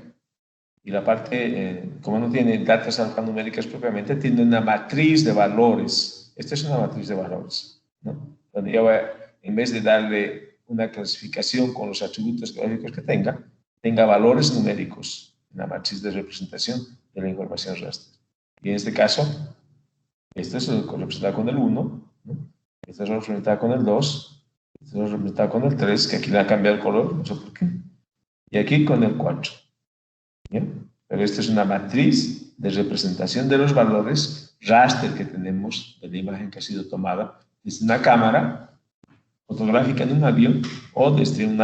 y la parte, como no tiene datos alfanuméricas propiamente, tiene una matriz de valores. Esta es una matriz de valores, ¿no? Donde yo voy en vez de darle una clasificación con los atributos gráficos que tenga valores numéricos en la matriz de representación de la información raster. Y en este caso, esto es representado con el 1, ¿no? Esto es representado con el 2, esto es representado con el 3, que aquí le ha cambiado el color, no sé por qué, y aquí con el 4. ¿Bien? Pero esta es una matriz de representación de los valores raster que tenemos de la imagen que ha sido tomada desde una cámara fotográfica en un avión o desde un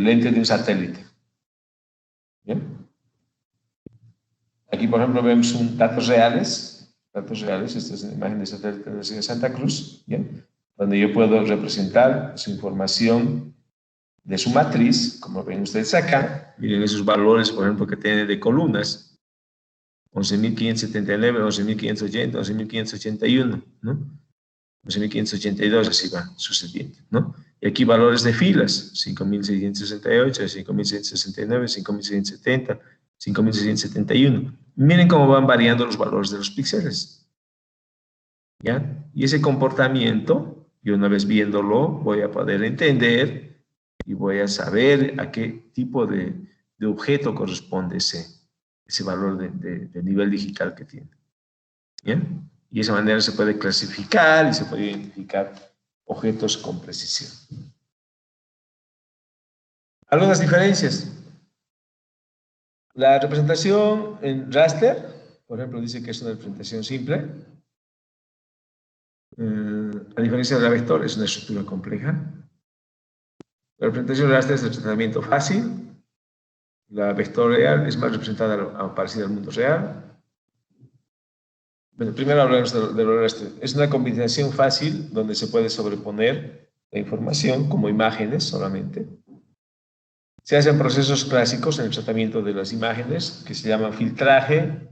lente de un satélite. ¿Bien? Aquí, por ejemplo, vemos datos reales. Esta es una imagen de satélite de la ciudad de Santa Cruz, ¿bien? Donde yo puedo representar su información de su matriz, como ven ustedes acá. Miren esos valores, por ejemplo, que tiene de columnas. 11.579, 11.580, 11.581, ¿no? 11.582, así va sucediendo, ¿no? Y aquí valores de filas, 5.668, 5.669, 5.670, 5.671. Miren cómo van variando los valores de los píxeles, ¿ya? Y ese comportamiento, yo una vez viéndolo, voy a poder entender y voy a saber a qué tipo de objeto corresponde ese valor de nivel digital que tiene. ¿Bien? Y de esa manera se puede clasificar y se puede identificar objetos con precisión. Algunas diferencias. La representación en raster, por ejemplo, dice que es una representación simple. A diferencia de la vector, es una estructura compleja. La representación raster es el tratamiento fácil. La vectorial es más representada parecida al mundo real. Bueno, primero hablamos de lo raster. Es una combinación fácil donde se puede sobreponer la información como imágenes solamente. Se hacen procesos clásicos en el tratamiento de las imágenes que se llaman filtraje,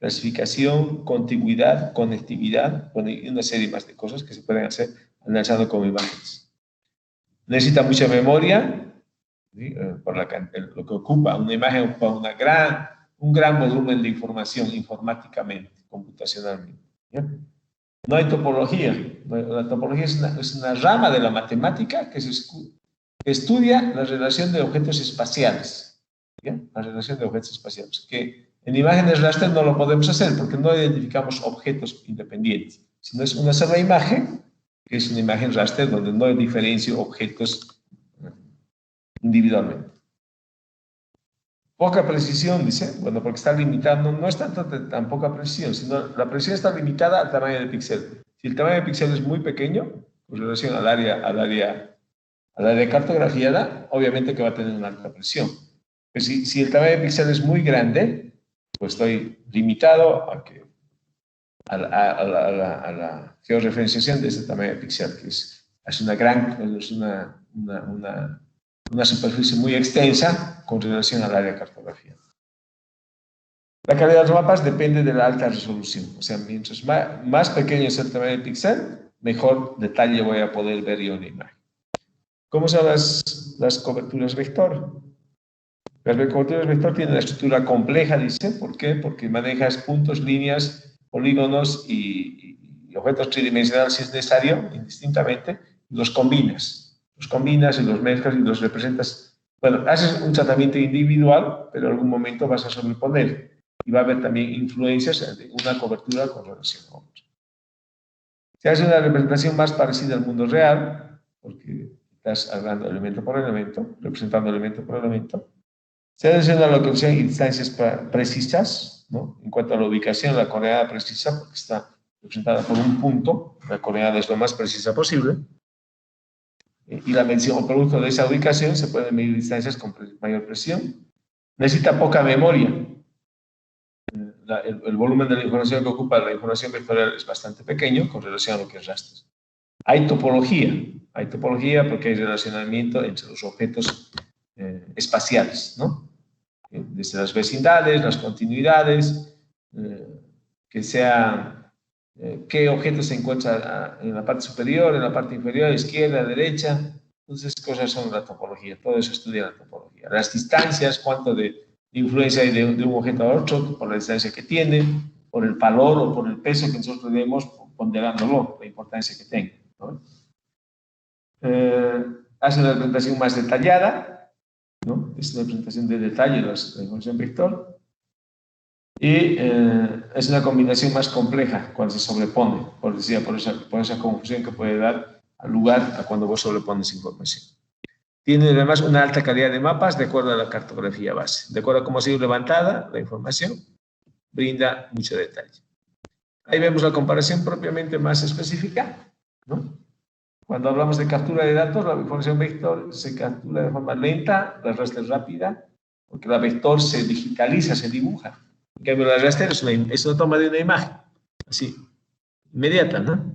clasificación, contigüidad, conectividad, bueno, y una serie más de cosas que se pueden hacer analizando como imágenes. Necesita mucha memoria, ¿sí? Lo que ocupa una imagen ocupa un gran volumen de información informáticamente, computacionalmente. ¿Ya? No hay topología. La topología es una rama de la matemática que estudia la relación de objetos espaciales. ¿Ya? La relación de objetos espaciales. Que en imágenes raster no lo podemos hacer porque no identificamos objetos independientes, sino es una sola imagen, que es una imagen raster donde no diferencio objetos individualmente. Poca precisión, dice, bueno, porque está limitado, no es tanto tan poca precisión, sino la precisión está limitada al tamaño del píxel. Si el tamaño del píxel es muy pequeño, con relación al área cartografiada, obviamente que va a tener una alta precisión. Pero si el tamaño del píxel es muy grande, pues estoy limitado a la georreferenciación de ese tamaño de píxel, que es una superficie muy extensa con relación al área cartografiada. La calidad de los mapas depende de la alta resolución. O sea, mientras más pequeño es el tamaño del píxel, mejor detalle voy a poder ver yo en la imagen. ¿Cómo son las coberturas vector? Las coberturas vector tienen una estructura compleja, dice. ¿Por qué? Porque manejas puntos, líneas, polígonos y objetos tridimensionales si es necesario, indistintamente, y los combinas. Los combinas y los mezclas y los representas. Bueno, haces un tratamiento individual, pero en algún momento vas a sobreponer. Y va a haber también influencias de una cobertura con relación a otra. Se hace una representación más parecida al mundo real, porque estás hablando elemento por elemento, representando elemento por elemento. Se hace una localización y distancias precisas, ¿no? En cuanto a la ubicación, la coordenada precisa, porque está representada por un punto, la coordenada es lo más precisa posible. Y la medición o producto de esa ubicación se pueden medir distancias con mayor precisión. Necesita poca memoria. El volumen de la información que ocupa la información vectorial es bastante pequeño con relación a lo que es raster. Hay topología porque hay relacionamiento entre los objetos espaciales, ¿no? Desde las vecindades, las continuidades, que sea qué objeto se encuentra en la parte superior, en la parte inferior, izquierda, derecha. Entonces, cosas son la topología, todo eso estudia la topología. Las distancias, cuánto de influencia hay de un objeto a otro, por la distancia que tiene, por el valor o por el peso que nosotros demos, ponderándolo, la importancia que tenga, ¿no? Hace una representación más detallada, ¿no? Es una representación de detalle de la información vector. Y es una combinación más compleja cuando se sobrepone, por esa confusión que puede dar lugar a cuando vos sobrepones información. Tiene además una alta calidad de mapas de acuerdo a la cartografía base. De acuerdo a cómo ha sido levantada la información, brinda mucho detalle. Ahí vemos la comparación propiamente más específica, ¿no? Cuando hablamos de captura de datos, la información vector se captura de forma lenta, la raster rápida, porque la vector se digitaliza, se dibuja. En cambio, la raster es una toma de una imagen, así, inmediata, ¿no?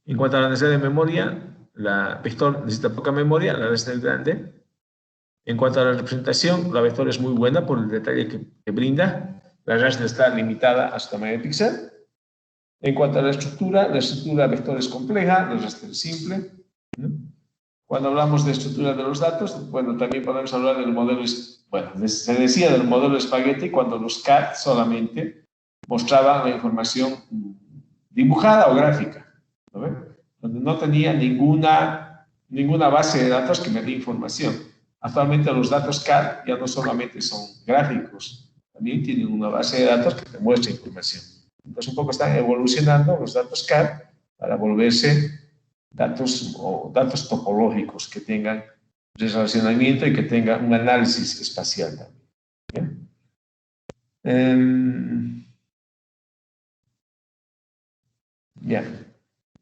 En cuanto a la necesidad de memoria, la vector necesita poca memoria, la raster es grande. En cuanto a la representación, la vector es muy buena por el detalle que brinda. La raster está limitada a su tamaño de píxel. En cuanto a la estructura vector es compleja, la raster es simple, ¿no? Cuando hablamos de estructura de los datos, bueno, también podemos hablar del modelo, bueno, se decía del modelo espagueti cuando los CAD solamente mostraban la información dibujada o gráfica, ¿no? Donde no tenía ninguna base de datos que me dé información. Actualmente los datos CAD ya no solamente son gráficos, también tienen una base de datos que te muestra información. Entonces un poco están evolucionando los datos CAD para volverse datos topológicos que tengan relacionamiento y que tengan un análisis espacial también.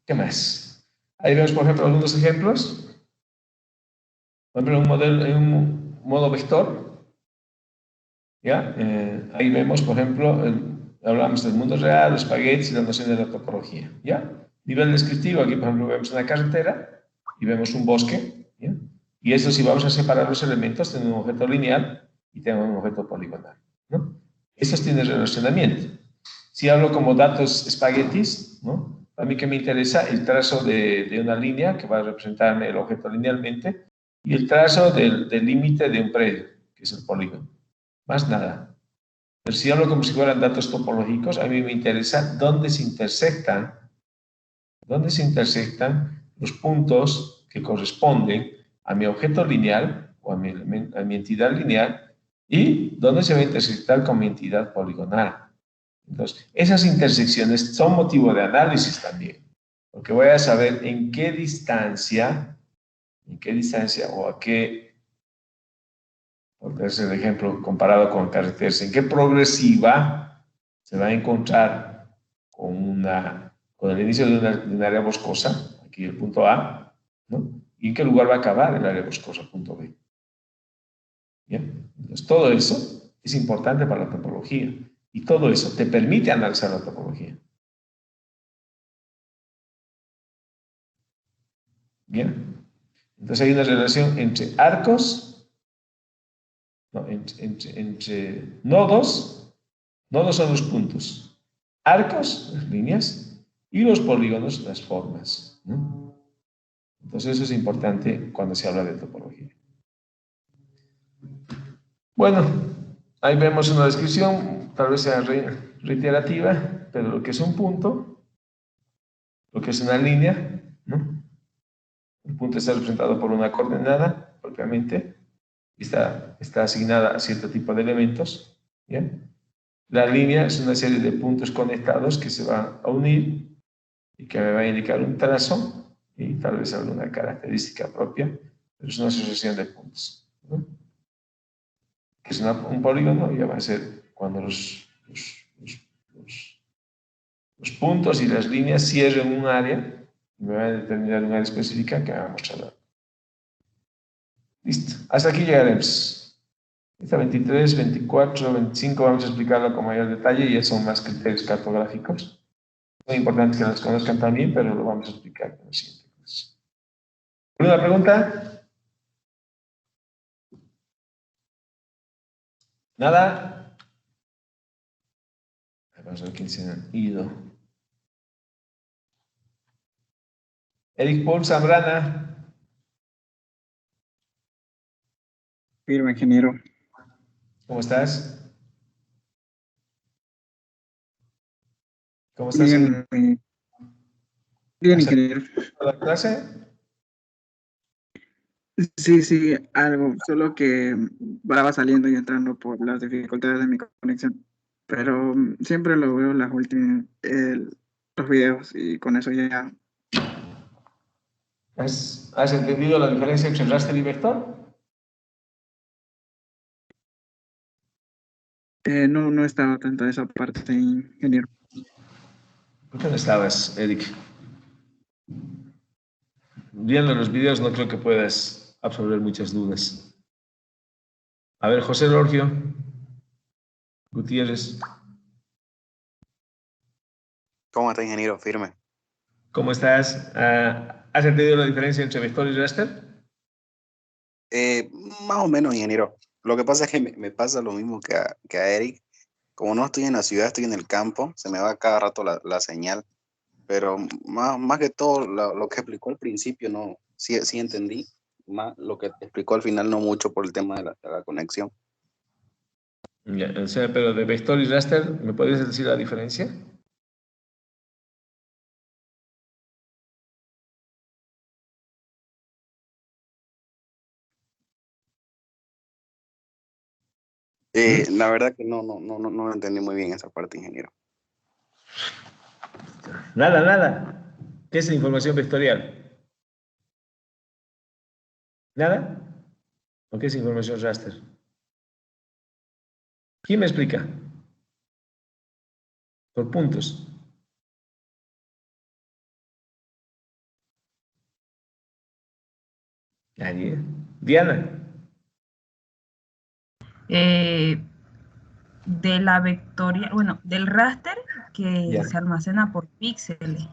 ¿Qué más? Ahí vemos, por ejemplo, algunos ejemplos. Por ejemplo, en un modo vector. ¿Ya? Ahí vemos, por ejemplo, hablamos del mundo real, los espaguetis y la noción de la topología. ¿Ya? Nivel descriptivo, aquí, por ejemplo, vemos una carretera y vemos un bosque. ¿Ya? Y eso, si vamos a separar los elementos, tenemos un objeto lineal y tenemos un objeto poligonal, ¿no? Estos tienen relacionamiento. Si hablo como datos espaguetis, ¿no? A mí que me interesa el trazo de una línea que va a representarme el objeto linealmente y el trazo del límite de un predio, que es el polígono. Más nada. Pero si hablo como si fueran datos topológicos, a mí me interesa dónde se intersectan los puntos que corresponden a mi objeto lineal o a mi entidad lineal y dónde se va a intersectar con mi entidad poligonal. Entonces, esas intersecciones son motivo de análisis también, porque voy a saber en qué distancia o a qué, por ese ejemplo comparado con carreteras, en qué progresiva se va a encontrar con el inicio de un área boscosa, aquí el punto A, ¿no? Y en qué lugar va a acabar el área boscosa, punto B. ¿Bien? Entonces, todo eso es importante para la topología. Y todo eso te permite analizar la topología. Bien. Entonces hay una relación entre arcos, entre nodos. Nodos son los puntos. Arcos, las líneas, y los polígonos, las formas, ¿no? Entonces eso es importante cuando se habla de topología. Bueno, ahí vemos una descripción, tal vez sea reiterativa, pero lo que es un punto, lo que es una línea, ¿no? El punto está representado por una coordenada, propiamente, y está asignada a cierto tipo de elementos. ¿Bien? La línea es una serie de puntos conectados que se van a unir y que me va a indicar un trazo y tal vez alguna característica propia, pero es una asociación de puntos, ¿no? Que es un polígono, ya va a ser cuando los puntos y las líneas cierren un área y me van a determinar un área específica que me va a mostrar. Listo, hasta aquí llegaremos. Esta 23, 24, 25 vamos a explicarlo con mayor detalle y ya son más criterios cartográficos. Muy importante que los conozcan también, pero lo vamos a explicar en el siguiente curso. ¿Alguna pregunta? ¿Nada? Vamos a ver quién se ha ido. Eric Paul Zambrana. Firme, ingeniero. ¿Cómo estás? ¿Cómo estás? Bien, bien, ingeniero. ¿La clase? Sí, algo, solo que va saliendo y entrando por las dificultades de mi conexión. Pero siempre lo veo los videos y con eso ya. ¿Has entendido la diferencia entre raster y vector? No estaba tanto esa parte, ingeniero. ¿Por qué no estabas, Eric? Viendo los vídeos no creo que puedas absorber muchas dudas. A ver, José Lorgio Gutiérrez. ¿Cómo está, ingeniero? Firme. ¿Cómo estás? ¿Has entendido la diferencia entre vector y raster? Más o menos, ingeniero. Lo que pasa es que me pasa lo mismo que a Eric. Como no estoy en la ciudad, estoy en el campo, se me va cada rato la señal. Pero más que todo, lo que explicó al principio, no, sí entendí. Más lo que explicó al final, no mucho por el tema de la conexión. Ya, o sea, pero de vector y raster, ¿me puedes decir la diferencia? La verdad que no entendí muy bien esa parte, ingeniero. Nada. ¿Qué es información vectorial? ¿Nada? ¿O qué es información raster? ¿Quién me explica? Por puntos. Nadie. Diana. De la vectorial, bueno, del raster que Ya. se almacena por píxeles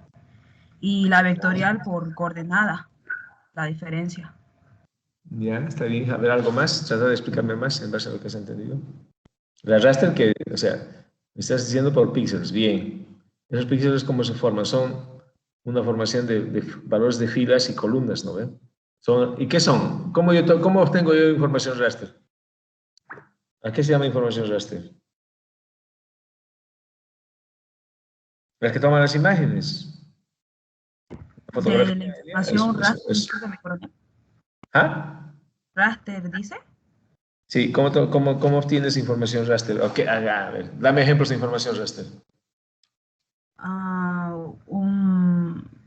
y la vectorial por coordenada, la diferencia. Ya, está bien. A ver, algo más. Trata de explicarme más en base a lo que has entendido. La raster que, o sea, me estás diciendo por píxeles. Bien. Esos píxeles, ¿cómo se forman? Son una formación de valores de filas y columnas, ¿no ven? ¿Y qué son? ¿Cómo obtengo yo información raster? ¿A qué se llama información raster? Las que toman las imágenes. La De la fotografía. información raster, Eso. discúlpame, coronel. ¿Ah? Raster, dice. Sí, ¿cómo obtienes información raster? Okay, a ver, dame ejemplos de información raster.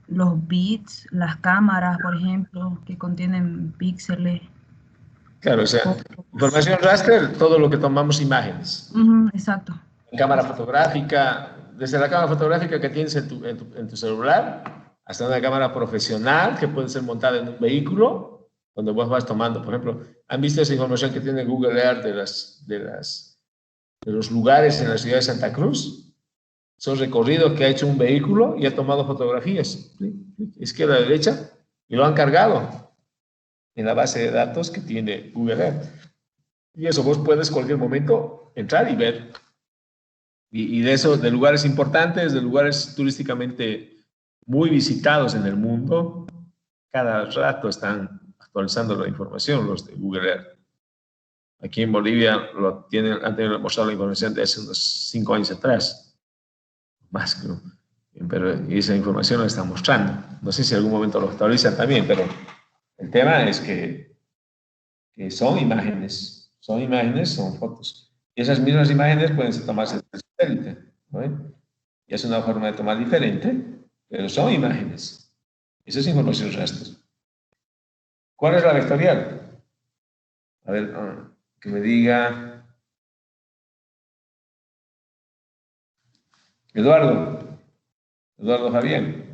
Los bits, las cámaras, por ejemplo, que contienen píxeles. Claro, o sea, información raster, todo lo que tomamos imágenes. Exacto. Cámara fotográfica, desde la cámara fotográfica que tienes en tu celular, hasta una cámara profesional que puede ser montada en un vehículo, donde vos vas tomando, por ejemplo, ¿han visto esa información que tiene Google Earth de los lugares en la ciudad de Santa Cruz? Son recorridos que ha hecho un vehículo y ha tomado fotografías, ¿sí? Izquierda a derecha, y lo han cargado en la base de datos que tiene Google Earth. Y eso vos puedes cualquier momento entrar y ver. Y de eso, de lugares importantes, de lugares turísticamente muy visitados en el mundo, cada rato están actualizando la información los de Google Earth. Aquí en Bolivia han tenido mostrado la información de hace unos 5 años atrás. Más, creo. Pero esa información la están mostrando. No sé si en algún momento lo actualizan también, pero el tema es que son imágenes, son fotos. Y esas mismas imágenes pueden tomarse desde satélite, ¿no? Y es una forma de tomar diferente, pero son imágenes. Eso es información raster. ¿Cuál es la vectorial? A ver, que me diga Eduardo Fabián.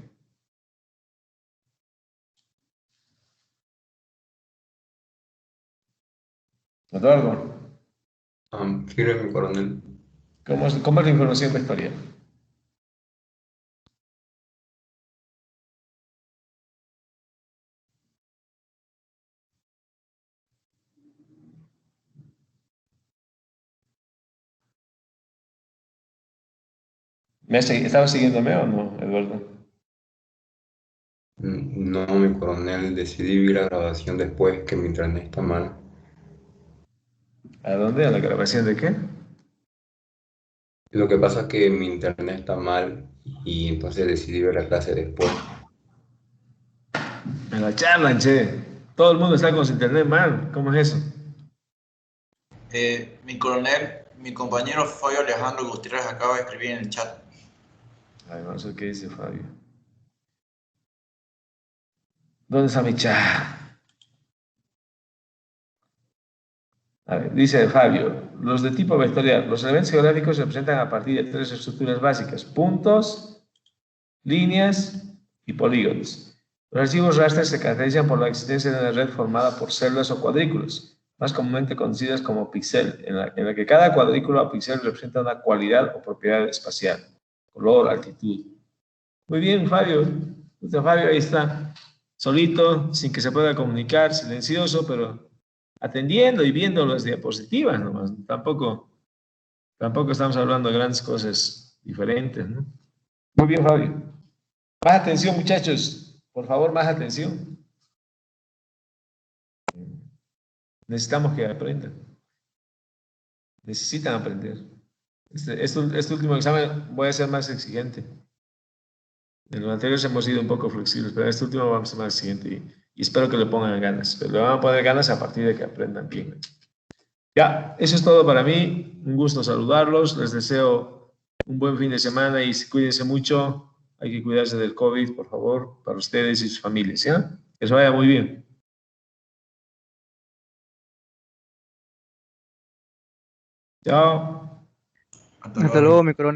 Eduardo. Firme, mi coronel. ¿Cómo es la información vectorial? ¿Estabas siguiéndome o no, Eduardo? No, mi coronel, decidí ver la grabación después que mi internet está mal. ¿A dónde? ¿A la grabación de qué? Lo que pasa es que mi internet está mal y entonces decidí ver la clase después. En la charla, che. Todo el mundo está con su internet mal. ¿Cómo es eso? Mi coronel, mi compañero Fabio Alejandro Gutiérrez acaba de escribir en el chat. Ay, no sé qué dice Fabio. ¿Dónde está mi chat? A ver, dice Fabio, los de tipo vectorial, los elementos geográficos se representan a partir de 3 estructuras básicas: puntos, líneas y polígonos. Los archivos raster se caracterizan por la existencia de una red formada por células o cuadrículos, más comúnmente conocidas como píxel, en la que cada cuadrículo o píxel representa una cualidad o propiedad espacial, color, altitud. Muy bien, Fabio. Fabio ahí está, solito, sin que se pueda comunicar, silencioso, pero atendiendo y viendo las diapositivas nomás. Tampoco estamos hablando de grandes cosas diferentes, ¿no? Muy bien, Fabio. Más atención, muchachos. Por favor, más atención. Necesitamos que aprendan. Necesitan aprender. Este último examen voy a ser más exigente. En los anteriores hemos sido un poco flexibles, pero en este último vamos a ser más exigentes y espero que le pongan ganas. Pero le van a poner ganas a partir de que aprendan bien. Ya, eso es todo para mí. Un gusto saludarlos. Les deseo un buen fin de semana y cuídense mucho. Hay que cuidarse del COVID, por favor, para ustedes y sus familias, ¿ya? Que se vaya muy bien. Chao. Hasta luego, mi coronel.